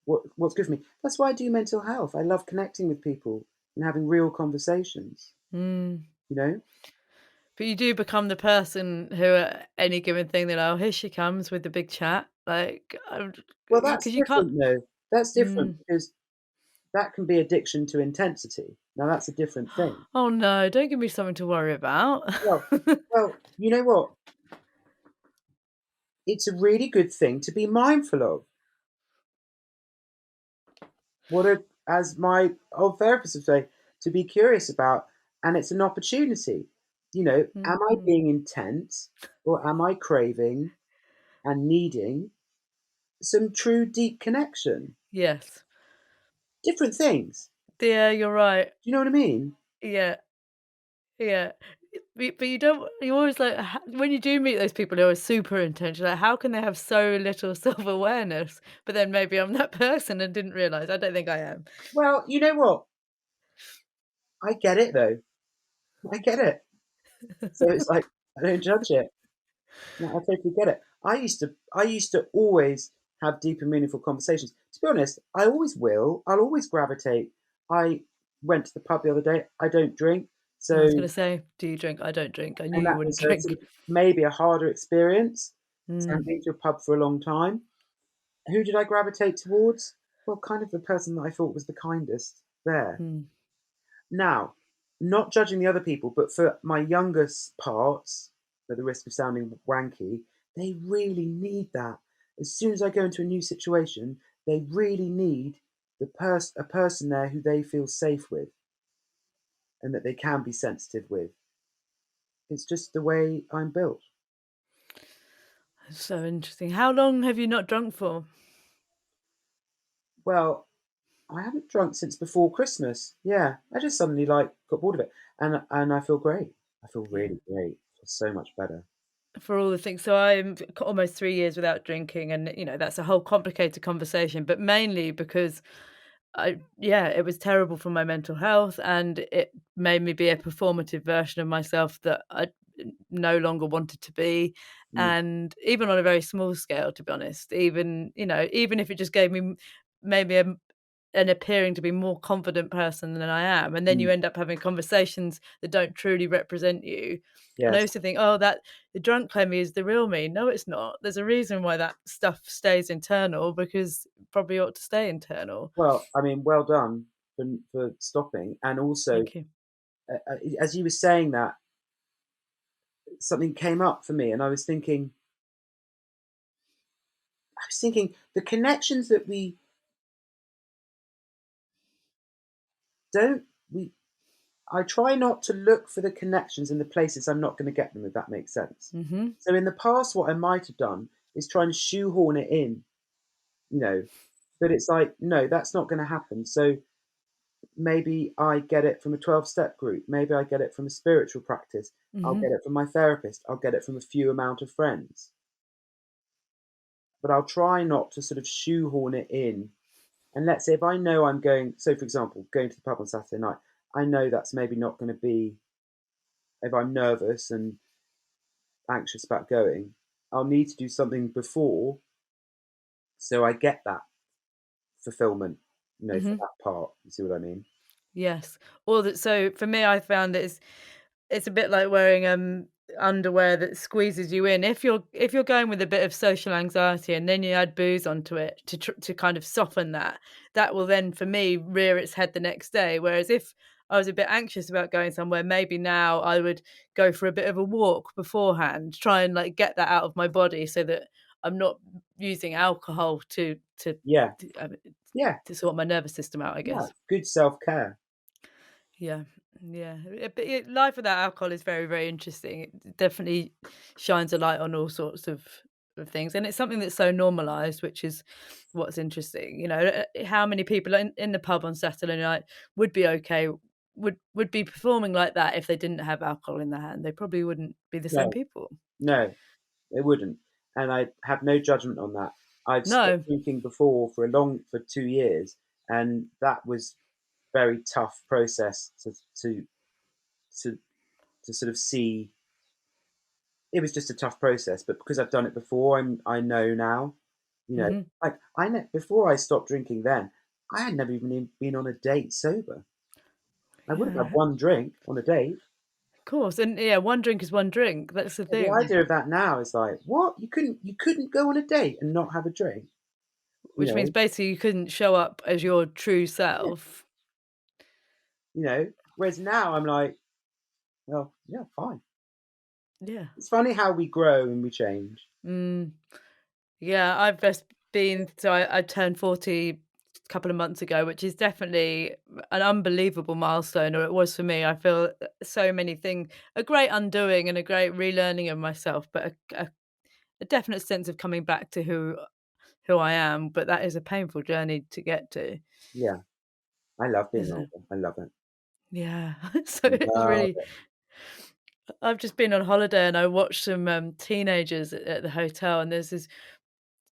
what's good for me? That's why I do mental health. I love connecting with people and having real conversations, Mm. you know? But you do become the person who at any given thing that, "Oh, here she comes with the big chat," like, Well, that's because you can't. different though. That's different Mm. because that can be addiction to intensity. Now that's a different thing. Oh, no, don't give me something to worry about. Well, well, you know what? it's a really good thing to be mindful of. What a as my old therapist would say, to be curious about, and it's an opportunity. Am I Mhm. being intense or am I craving and needing some true deep connection? Yes. Different things. Yeah, you're right. Do you know what I mean? Yeah, yeah. But you don't you always like when you do meet those people who are super intense, you're like, how can they have so little self-awareness? But then maybe I'm that person and didn't realise. I don't think I am. Well, you know what? I get it though. I get it. So it's like I don't judge it. No, I totally get it. I used to always have deep and meaningful conversations. To be honest, I always will. I'll always gravitate. I went to the pub the other day. I don't drink, I so was gonna say, "Do you drink?" I don't drink. I knew and you that wouldn't was a sort drink. of maybe a harder experience. So I Mm, haven't been to a pub for a long time. Who did I gravitate towards? Well, kind of the person that I thought was the kindest there. mm. Now, not judging the other people, but for my youngest parts, at the risk of sounding wanky, they really need that. As soon as I go into a new situation, they really need a person there who they feel safe with and that they can be sensitive with. It's just the way I'm built. So interesting. How long have you not drunk for? Well, I haven't drunk since before Christmas. Yeah, I just suddenly got bored of it, and I feel great. I feel Yeah. really great. I feel so much better. For all the things. So I'm almost 3 years without drinking and, that's a whole complicated conversation, but mainly because it was terrible for my mental health and it made me be a performative version of myself that I no longer wanted to be. Mm, And even on a very small scale, to be honest, even if it just gave me maybe an appearing to be more confident person than I am, and then mm, you end up having conversations that don't truly represent you. And I yes. used to think, "Oh, that the drunk Clemmy is the real me." No, it's not. There's a reason why that stuff stays internal because it probably ought to stay internal. Well, I mean, well done for stopping, and also, Thank you. as you were saying that, something came up for me, and I was thinking the connections that we don't we I try not to look for the connections in the places I'm not gonna get them, if that makes sense. Mhm. So in the past, what I might have done is try and shoehorn it in, you know, but it's like, no, that's not gonna happen. So maybe I get it from a 12-step group, maybe I get it from a spiritual practice, I'll Mhm. get it from my therapist, I'll get it from a few amount of friends. But I'll try not to sort of shoehorn it in. And let's say if I know I'm going, so for example, going to the pub on Saturday night, I know that's maybe not going to be, if I'm nervous and anxious about going, I'll need to do something before so I get that fulfillment, for Mhm. that part. You see what I mean? Yes. Or that so for me, I found it's a bit like wearing, underwear that squeezes you in. If you're going with a bit of social anxiety and then you add booze onto it to kind of soften that, that will then, for me, rear its head the next day. Whereas if I was a bit anxious about going somewhere, maybe now I would go for a bit of a walk beforehand, try and, like, get that out of my body so that I'm not using alcohol Yeah, to, yeah, to sort my nervous system out, I yeah. guess. Good self care. Yeah, yeah. But life without alcohol is very, very interesting. It definitely shines a light on all sorts of things, and it's something that's so normalised, which is what's interesting. How many people in the pub on Saturday night would be okay, would be performing like that if they didn't have alcohol in their hand? They probably wouldn't be the same No, people. no, it wouldn't. And I have no judgment on that. I've stopped No. drinking before for 2 years, and that was very tough process to to sort of see. It was just a tough process, but because I've done it before, I know now. Hmm. Like I know before I stopped drinking, then I had never even been on a date sober. I would have had Yeah, one drink on a date. of course. And yeah, one drink is one drink. That's the And the thing. idea of that now is like, what? You couldn't go on a date and not have a drink, you Which means know? basically you couldn't show up as your true Yeah, self. Whereas now I'm like, well, yeah, fine. Yeah. It's funny how we grow and we change. Mm. Yeah, I've just been so I turned 40 a couple of months ago, which is definitely an unbelievable milestone, or it was for me. I feel so many things, a great undoing and a great relearning of myself, but a definite sense of coming back to who I am. But that is a painful journey to get to, Yeah, I love being isn't it? older. I love it. Yeah. So it's Love really it. I've just been on holiday and I watched some teenagers at the hotel, and there's this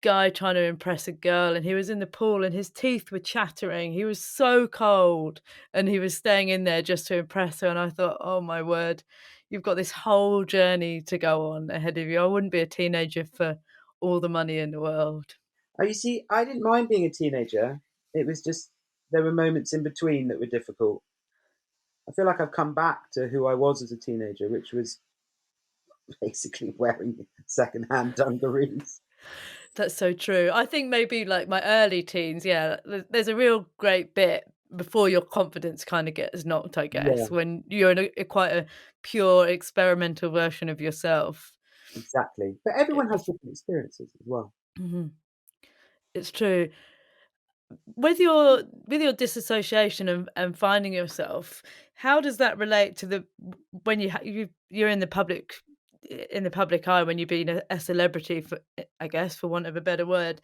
guy trying to impress a girl, and he was in the pool and his teeth were chattering. He was so cold and he was staying in there just to impress her. And I thought, oh my word, you've got this whole journey to go on ahead of you. I wouldn't be a teenager for all the money in the world. Oh, you see, I didn't mind being a teenager. It was just there were moments in between that were difficult. I feel like I've come back to who I was as a teenager, which was basically wearing secondhand dungarees. That's so true. I think maybe like my early teens, yeah, there's a real great bit before your confidence kind of gets knocked, I Yeah, guess, when you're in a quite a pure experimental version of yourself. exactly. But everyone It has bef different experiences as well. Mhm. It's true. With your disassociation and finding yourself, how does that relate to the when you're in the public eye when you've been a celebrity for I guess, for want of a better word.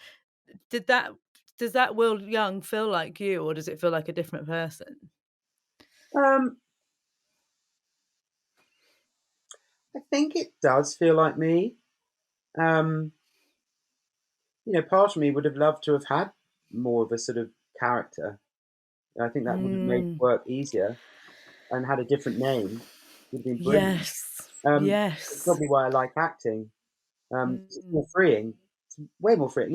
Did that does that Will Young feel like you, or does it feel like a different person? Um, I think it does feel like me. Um, part of me would have loved to have had more of a sort of character. I think that would have made Mm, work easier and had a different name. Would have been brilliant. yes, It's yes. probably why I like acting. 'Cause it's Mm, more freeing. It's way more free.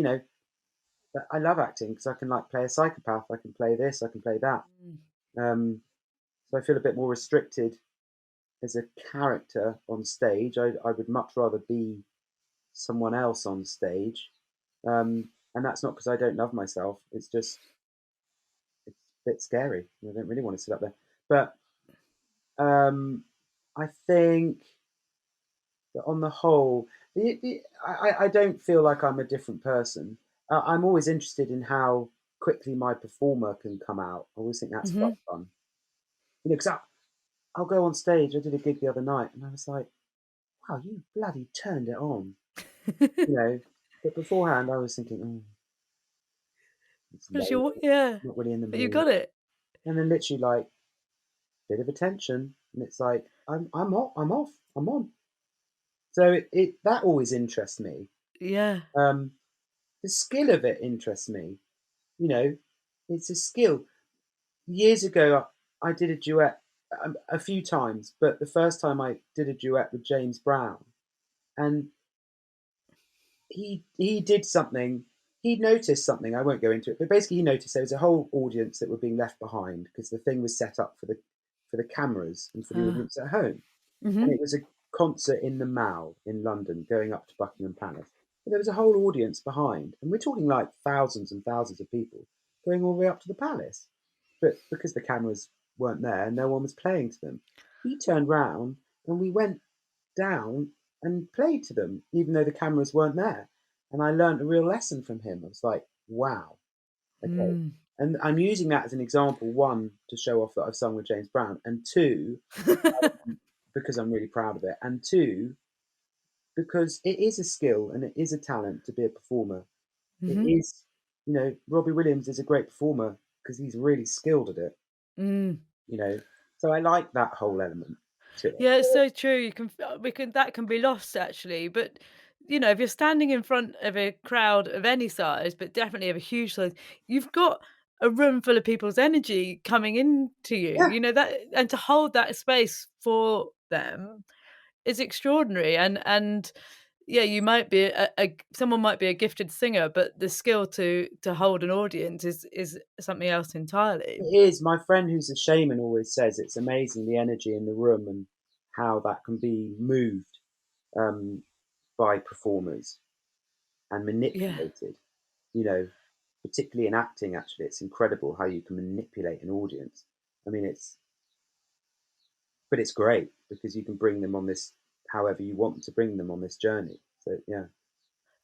But I love acting because I can like play a psychopath. I can play this. I can play that. mm, Um, so I feel a bit more restricted as a character on stage. I would much rather be someone else on stage. And that's not because I don't love myself. It's just it's a bit scary. I don't really want to sit up there. But I think that on the whole, I don't feel like I'm a different person. I'm always interested in how quickly my performer can come out. I always think that's quite mhm. fun. Because I'll go on stage. I did a gig the other night, and I was like, "Wow, you bloody turned it on!" You know. But beforehand, I was thinking, "Oh, it's 'Cause late. yeah, Not really in the but you mood." got it. And then literally like bit of attention, and it's like I'm off. I'm off. I'm on. So it that always interests me. Yeah. Um, the skill of it interests me. You know, it's a skill. Years ago, I did a duet a few times, but the first time I did a duet with James Brown, and he did something. He noticed something. I won't go into it, but basically, he noticed there was a whole audience that were being left behind because the thing was set up for the cameras and for the Ah, audience at home. And mhm. it was a concert in the Mall in London, going up to Buckingham Palace. But there was a whole audience behind, and we're talking like thousands and thousands of people going all the way up to the palace. But because the cameras weren't there, no one was playing to them. He turned round and we went down and played to them, even though the cameras weren't there. And I learned a real lesson from him. I was like, wow, okay. Mm. And I'm using that as an example, one, to show off that I've sung with James Brown, and two, because I'm really proud of it, and two, because it is a skill and it is a talent to be a performer. It Mhm. is, Robbie Williams is a great performer because he's really skilled at it, Mm. you know. So I like that whole element to it. Yeah, it's so true. You can we can that can be lost actually, but if you're standing in front of a crowd of any size, but definitely of a huge size, you've got a room full of people's energy coming into you. Yeah, That and to hold that space for them is extraordinary. And yeah, you might be someone might be a gifted singer, but the skill to hold an audience is something else entirely. it is. My friend who's a shaman always says it's amazing the energy in the room and how that can be moved um, by performers and Yeah. manipulated. You know, particularly in acting, actually, it's incredible how you can manipulate an audience. I mean, but it's great because you can bring them on this however you want to bring them on this journey. So yeah.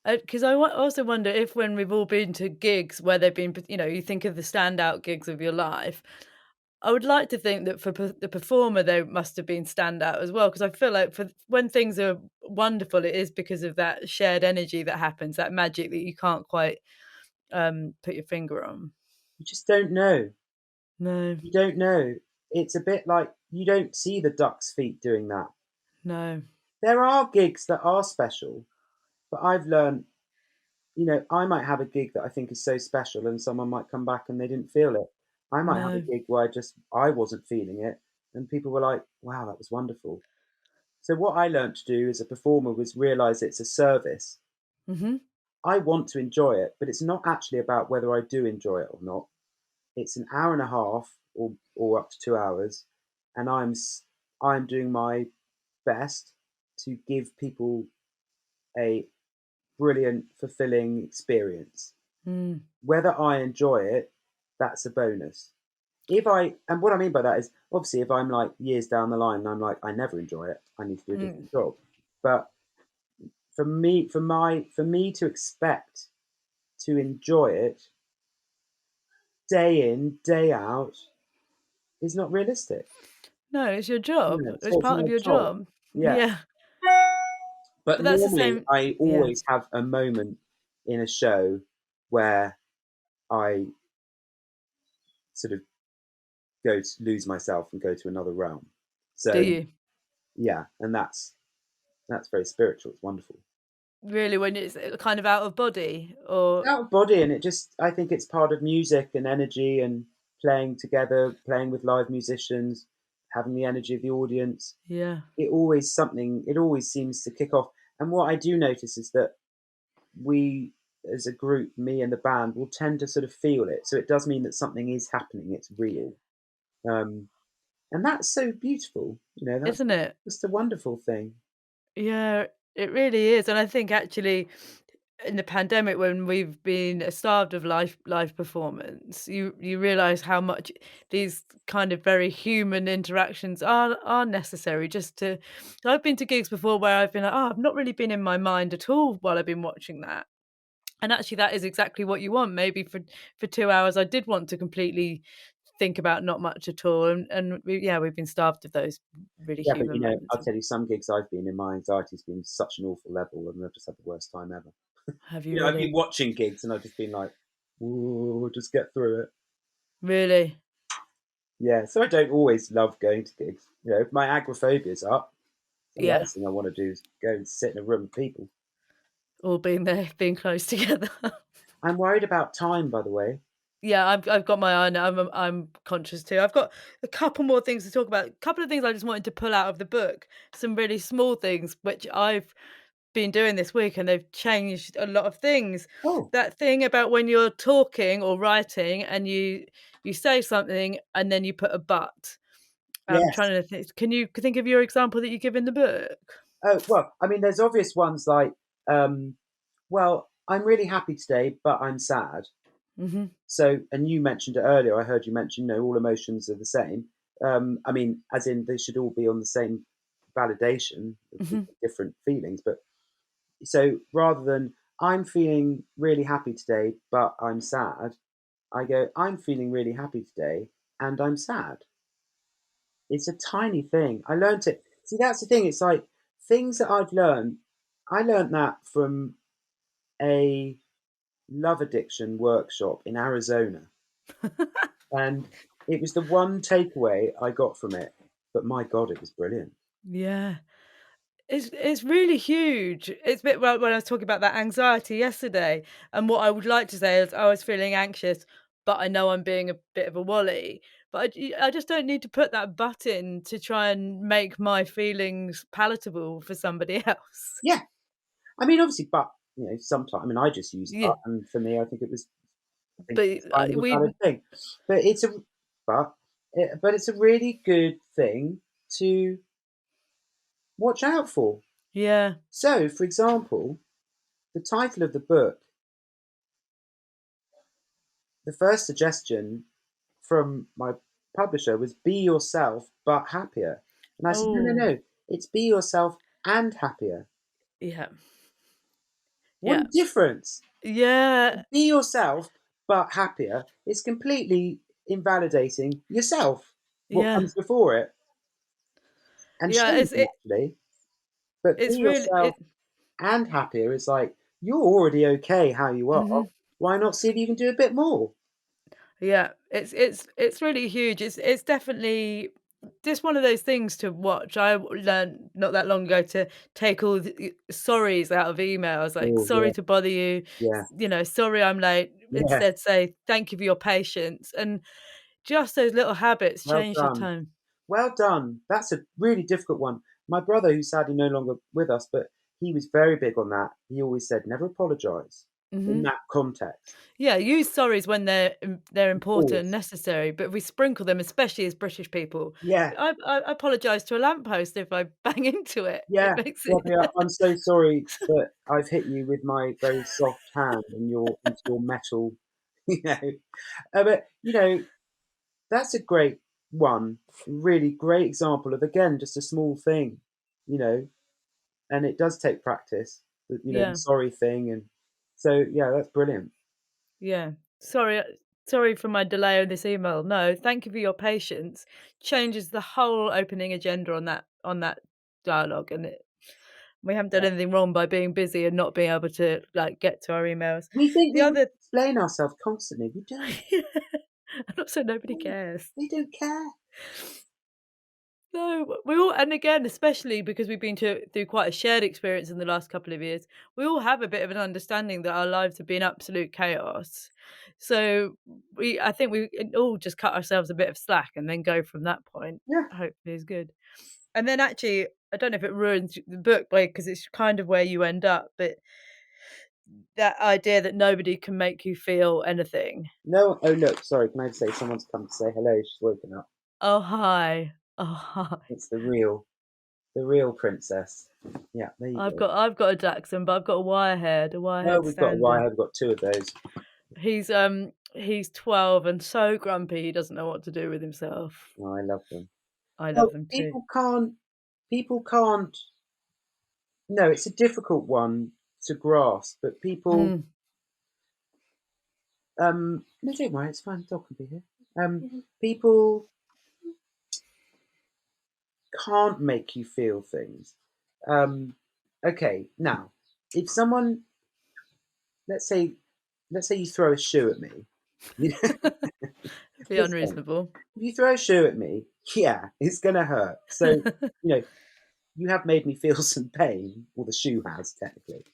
Because I also wonder if when we've all been to gigs where they've been, you think of the standout gigs of your life. I would like to think that for the performer, they must have been standout as well. Because I feel like for when things are wonderful, it is because of that shared energy that happens, that magic that you can't quite put your finger on. You just don't know. No, You don't know. It's a bit like you don't see the duck's feet doing that. no, There are gigs that are special, but I've learned, I might have a gig that I think is so special and someone might come back and they didn't feel it. I might have a no. gig where I wasn't feeling it and people were like, "Wow, that was wonderful." So what I learned to do as a performer was realize it's a service. Mhm. I want to enjoy it, but it's not actually about whether I do enjoy it or not. It's an hour and a half or up to 2 hours, and I'm doing my best to give people a brilliant, fulfilling experience. Mm, Whether I enjoy it, that's a bonus. If I and what I mean by that is obviously if I'm like years down the line and I'm like, I never enjoy it, I need to do a mm. different job. But for me to expect to enjoy it day in, day out is not realistic. No, it's your job. It's So it's part of my your job. job. Yeah. Yeah, But but that's the normally same. I Yeah. always have a moment in a show where I sort of go to lose myself and go to another realm. Do So you yeah, and that's very spiritual. It's wonderful. really when it's kind of out of body, It's or out of body, and I think it's part of music and energy and playing together, playing with live musicians, having the energy of the audience. yeah, It always seems to kick off. And what I do notice is that we as a group, me and the band, will tend to sort of feel it. So it does mean that something is happening. It's real. Um, and that's so beautiful. That's isn't it? just a wonderful thing. Yeah, it really is, and I think actually in the pandemic when we've been starved of live performance, you realise how much these kind of very human interactions are necessary just to I've been to gigs before where I've been like, "Oh, I've not really been in my mind at all while I've been watching that." And actually that is exactly what you want. Maybe for 2 hours, I did want to completely think about not much at all, and we've been starved of those really Yeah, but human moments. I'll tell you, some gigs I've been in, my anxiety's been such an awful level, and I've just had the worst time ever. Have you I've been really? watching gigs, and I've just been like, "Ooh, just get through it." Really? Yeah, so I don't always love going to gigs. If my agoraphobia's up, the Yeah. last thing I want to do is go and sit in a room with people. All being there, being close together. I'm worried about time, by the way. Yeah, I've got my eye on it. I'm conscious too. I've got a couple more things to talk about. A couple of things I just wanted to pull out of the book. Some really small things which I've been doing this week, and they've changed a lot of things. Oh, That thing about when you're talking or writing and you say something and then you put a but. I'm trying yes. to think. Can you think of your example that you give in the book? Oh, well, I mean, there's obvious ones like, well, I'm really happy today, but I'm sad. Mhm. So, and you mentioned it earlier. I heard you mention, all emotions are the same. I mean, as in they should all be on the same validation of Mhm. different feelings. But so rather than I'm feeling really happy today, but I'm sad, I go, I'm feeling really happy today and I'm sad. It's a tiny thing. I learned it. See, that's the thing. It's like things that I've learned. I learned that from a love addiction workshop in Arizona. And it was the one takeaway I got from it. But my God, it was brilliant. Yeah. It's really huge. It's a bit well, when I was talking about that anxiety yesterday, and what I would like to say is I was feeling anxious, but I know I'm being a bit of a wally. But I just don't need to put that button to try and make my feelings palatable for somebody else. Yeah. I mean, obviously, but, sometimes, I mean, I just use Yeah, but. And for me, I think but it's kind of a valid we thing. But but, but it's a really good thing to watch out for. yeah. So, for example, the title of the book, the first suggestion from my publisher was "Be yourself, but happier." And I said, "No, no, Oh, no, it's be yourself and happier." yeah. What Yeah. a difference. Yeah. Be yourself, but happier. It's completely invalidating yourself, what Yeah. comes before it, and Yeah. shameful actually. But be It's really yourself and happier is like, you're already okay how you are. mhm. Why not see if you can do a bit more? Yeah, it's really huge. It's definitely just one of those things to watch. Learned not that long ago to take all the sorries out of emails, like Oh sorry yeah, to bother you, yeah, sorry I'm late. yeah. Instead, say thank you for your patience, and just those little habits Well change the done. tone. Well done. That's a really difficult one. My brother, who's sadly no longer with us, but he was very big on that. He always said, never apologise in Hmm. that context. Yeah, use sorries when they're Of important and course. necessary, but if we sprinkle them, especially as British people. Yeah, I apologise to a lamppost if I bang into it. It yeah. makes it. Robbie, I'm so sorry that I've hit you with my very soft hand and your into your metal, you know. But that's a great one. Really great example of again just a small thing, you know, and it does take practice. The Yeah. sorry thing, and so yeah, that's brilliant. Yeah. Sorry, sorry for my delay on this email. No, thank you for your patience. Changes the whole opening agenda on that dialogue, and we haven't done Yeah. anything wrong by being busy and not being able to like get to our emails. We think The we other, explain ourselves constantly. We don't. and also nobody No, cares. they don't care. No, we all, and again, especially because we've been through quite a shared experience in the last couple of years, we all have a bit of an understanding that our lives have been absolute chaos. So I think we all just cut ourselves a bit of slack and then go from that point. Yeah. Hopefully, is good. And then actually, I don't know if it ruins the book because it's kind of where you end up, but that idea that nobody can make you feel anything. No. Oh look, sorry. Can I just say someone's come to say hello? She's woken up. Oh hi, oh hi. It's the real princess. Yeah. There you go. I've got a Dachshund, but I've got a Oh, wire-haired we've got a standard. wire. We've got two of those. He's 12 and so grumpy he doesn't know what to do with himself. Oh, I love them. I Well, love him too. people can't. People can't. No, it's a difficult one to grasp, but people. Mm. No, don't worry. It's fine. Dog can be here. People can't make you feel things. Um, okay, now, if someone, let's say, let's say you throw a shoe at me, you know, Be just think, unreasonable. if you throw a shoe at me, yeah, it's gonna hurt. So, you know, you have made me feel some pain, or the shoe has technically.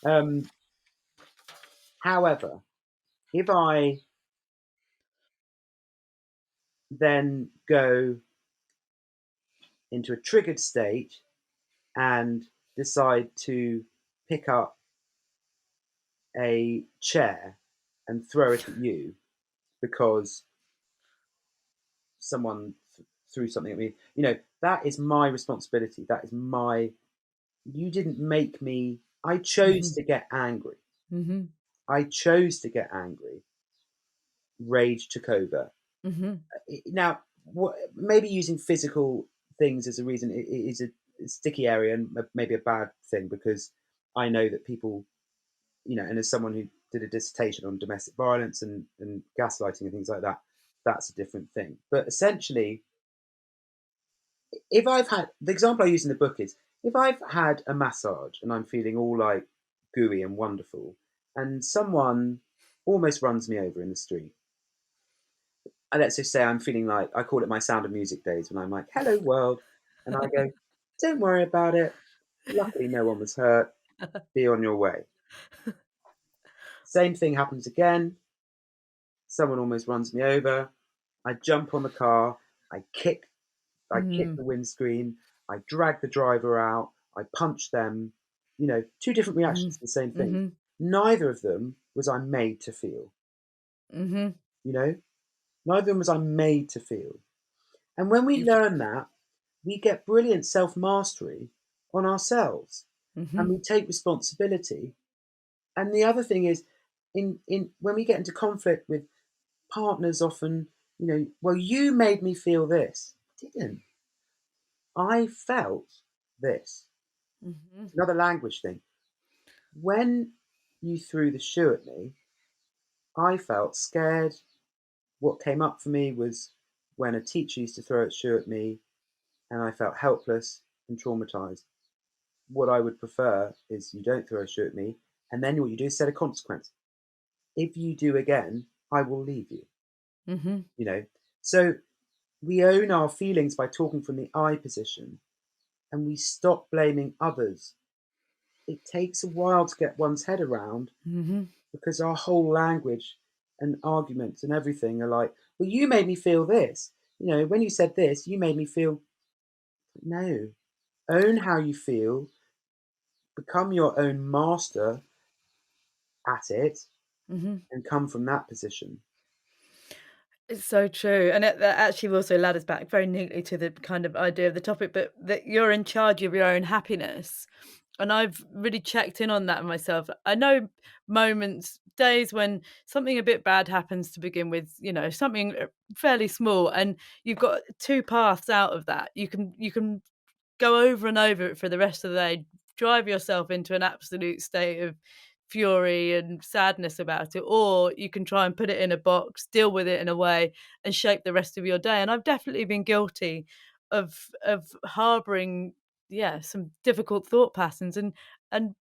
Um, however, if I then go into a triggered state and decide to pick up a chair and throw it at you because someone threw something at me. That is my responsibility. That is my. You didn't make me. I chose Mhm. to get angry. Mhm. I chose to get angry. Rage took over. Mhm. Now, maybe using physical things as a reason is a sticky area and maybe a bad thing because I know that people, and as someone who did a dissertation on domestic violence and gaslighting and things like that, that's a different thing. But essentially, if I've had the example I use in the book is if I've had a massage and I'm feeling all like gooey and wonderful, and someone almost runs me over in the street, and let's just say I'm feeling like I call it my Sound of Music days when I'm like, "Hello world," and I go, "Don't worry about it. Luckily, no one was hurt. Be on your way." Same thing happens again. Someone almost runs me over. I jump on the car. I kick I kick Mhm. the windscreen, I drag the driver out, I punch them. Two different reactions Mhm. to the same thing. Mhm. Neither of them was I made to feel, Mhm. you know? Neither of them was I made to feel. And when we You've learn that, we get brilliant self mastery on ourselves and Mhm. we take responsibility. And the other thing is, in when we get into conflict with partners, often, well, you made me feel this. I didn't. I felt this. Mhm. Another language thing. When you threw the shoe at me, I felt scared. What came up for me was when a teacher used to throw a shoe at me and I felt helpless and traumatized. What I would prefer is you don't throw a shoe at me, and then what you do is set a consequence. If you do again, I will leave you, Mhm. you know? So we own our feelings by talking from the I position and we stop blaming others. It takes a while to get one's head around Mhm. because our whole language and arguments and everything are like, well, you made me feel this. When you said this, you made me feel. No. Own how you feel, become your own master at it, Mhm. and come from that position. It's so true, and that actually also ladders back very neatly to the kind of idea of the topic, but that you're in charge of your own happiness, and I've really checked in on that myself. I know moments, days when something a bit bad happens to begin with, something fairly small, and you've got two paths out of that. You can go over and over it for the rest of the day, drive yourself into an absolute state of fury and sadness about it, or you can try and put it in a box, deal with it in a way, and shape the rest of your day. And I've definitely been guilty of harboring, yeah, some difficult thought patterns, and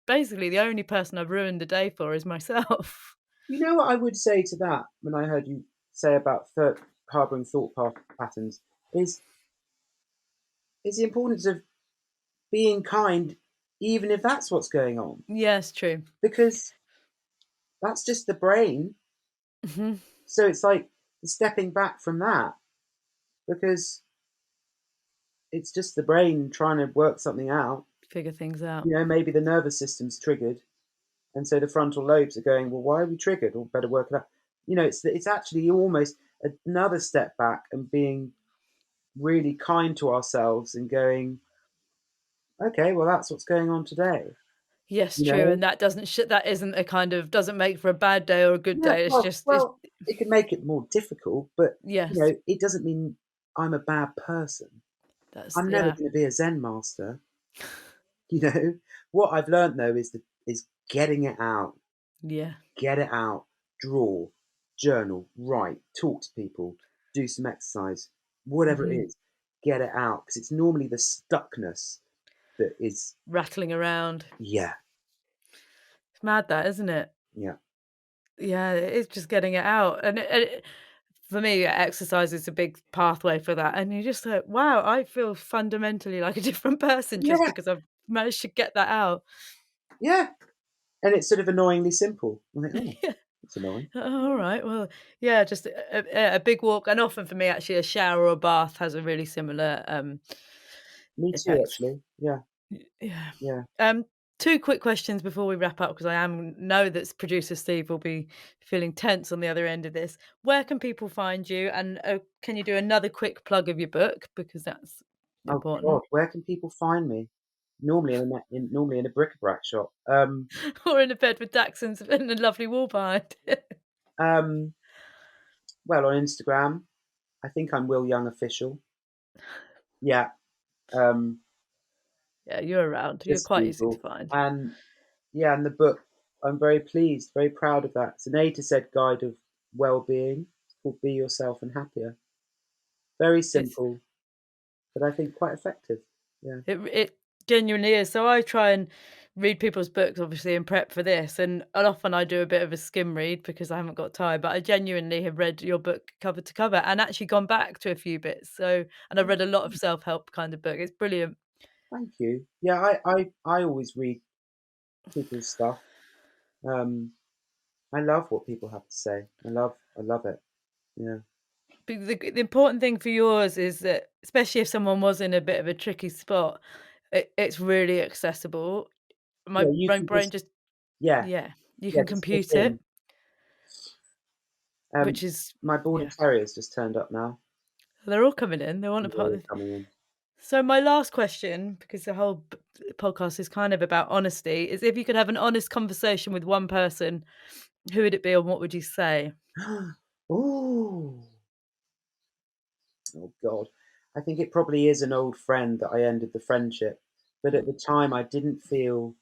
basically the only person I've ruined the day for is myself. You know what I would say to that when I heard you say about harboring patterns is the importance of being kind, even if that's what's going on, Yes, true. because that's just the brain. Hmm. So it's like stepping back from that because it's just the brain trying to work something out. Figure things out. Maybe the nervous system's triggered, and so the frontal lobes are going, well, why are we triggered? Or better work it out. It's actually almost another step back and being really kind to ourselves and going, okay, well, that's what's going on today. Yes, You true, know, and that isn't a kind of doesn't make for a bad day or a good yeah. day. It's Well, just it's well, it can make it more difficult, but yes, it doesn't mean I'm a bad person. that's I'm never yeah, going to be a Zen master. You know, what I've learned though is getting it out. yeah. Get it out, draw, journal, write, talk to people, do some exercise, whatever it Mhm. is, get it out because it's normally the stuckness that is, Rattling around. yeah, It's mad that, isn't it? yeah, Yeah, it's just getting it out, and for me, exercise is a big pathway for that, and you're just like, "Wow, I feel fundamentally like a different person just yeah, because I've managed to get that out." yeah. And it's sort of annoyingly simple. I'm like, oh, Yeah. that's annoying. Oh, all right. Well, yeah, just a big walk, and often for me, actually, a shower or a bath has a really similar Me too, effect. actually. Yeah, Yeah. yeah. Um, two quick questions before we wrap up, because I know that producer Steve will be feeling tense on the other end of this. Where can people find you, and can you do another quick plug of your book because that's Oh God, important, where can people find me? Normally in a bric-a-brac shop. or in a bed with Daxons and a lovely wall behind it? Um, well, on Instagram, I think I'm Will Young Official. Yeah. Um, Yeah, you're around. You're just quite easy to Google. find. And yeah, and the book, I'm very pleased, very proud of that. It's an A to Z guide of well-being. It's called Be Yourself and Happier. Very It's simple, but I think quite effective. Yeah. it genuinely is. So I try and read people's books, obviously, in prep for this, and often I do a bit of a skim read because I haven't got time. But I genuinely have read your book cover to cover and actually gone back to a few bits. So, and I've read a lot of self help kind of book. It's brilliant. Thank you. Yeah, I always read people's stuff. Um, I love what people have to say. I love it. Yeah. But the important thing for yours is that, especially if someone was in a bit of a tricky spot, it's really accessible. My Yeah, you can brain just just yeah, yeah, you yeah, can just click compute it, in. which is My border yeah. terrier's just turned up now. They're all coming in. They want a They're part all of the coming in. So my last question, because the whole podcast is kind of about honesty, is if you could have an honest conversation with one person, who would it be and what would you say? Ooh. Oh God. I think it probably is an old friend that I ended the friendship. But at the time I didn't feel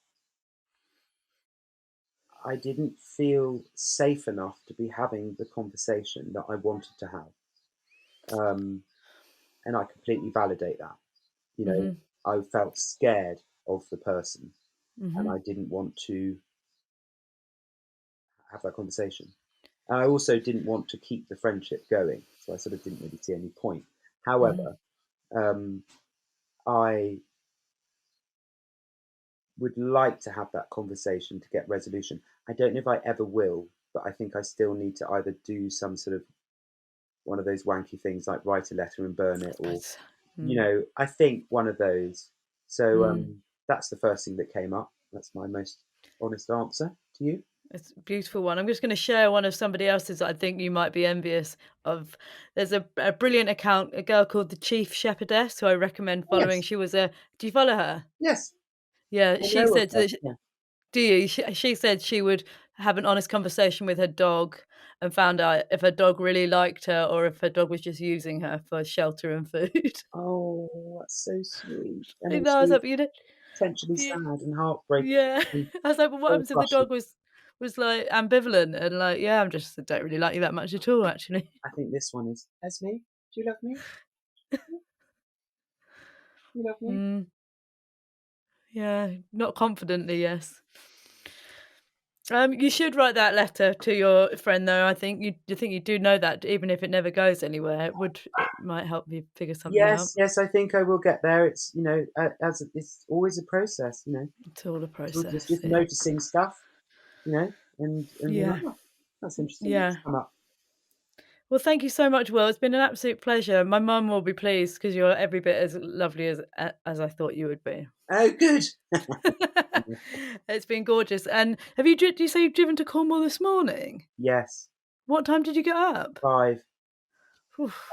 I didn't feel safe enough to be having the conversation that I wanted to have. Um, and I completely validate that. You know, Mhm. I felt scared of the person and Mhm. I didn't want to have that conversation. I also didn't want to keep the friendship going, so I sort of didn't really see any point. Mhm. However, um, I would like to have that conversation to get resolution. I don't know if I ever will, but I think I still need to either do some sort of one of those wanky things like write a letter and burn it, or But mm, I think one of those. So mm. that's the first thing that came up. That's my most honest answer to you. It's a beautiful one. I'm just going to share one of somebody else's that I think you might be envious of. There's a brilliant account, a girl called the Chief Shepherdess, who I recommend following. Yes, She was a. Do you follow her? yes, Yeah, I she know of said her. that. Yeah. Do you? She said she would have an honest conversation with her dog and found out if her dog really liked her or if her dog was just using her for shelter and food. Oh, that's so sweet. And I it's know. I was really like, you know, potentially yeah, sad and heartbreaking yeah. and I was like, well, what soul happens if the crushing. dog was like ambivalent and like, yeah, I don't really like you that much at all, actually. I think this one is Esme. Do you love me? You love me? Mm, yeah, not confidently, yes. You should write that letter to your friend, though. I think you do know that even if it never goes anywhere, it might help you figure something out. Yes, yes, I think I will get there. It's it's always a process. It's all a So process. just Yeah. noticing stuff. And then Yeah. that's interesting. That's Yeah. come up. Well, thank you so much, Will. It's been an absolute pleasure. My mum will be pleased because you're every bit as lovely as I thought you would be. Oh, good. It's been gorgeous. And do you say you've driven to Cornwall this morning? Yes, What time did you get up? 5, Oof,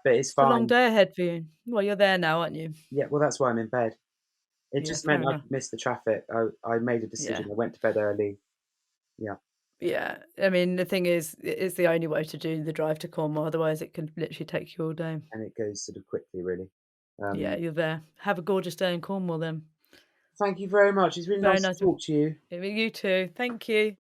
but it's it's a long fine. day ahead for you. Well, you're there now, aren't you? Yeah, well, that's why I'm in bed. It Yeah, just fair meant I enough. could miss the traffic. I made a Yeah. decision. I went to bed early. Yeah, Yeah. I mean, the thing is, it's the only way to do the drive to Cornwall. Otherwise, it can literally take you all day. and it goes sort of quickly, really. Yeah, Um, you're there. Have a gorgeous day in Cornwall then. Thank you very much. It's really Very nice to nice. talk to you. You too. Thank you.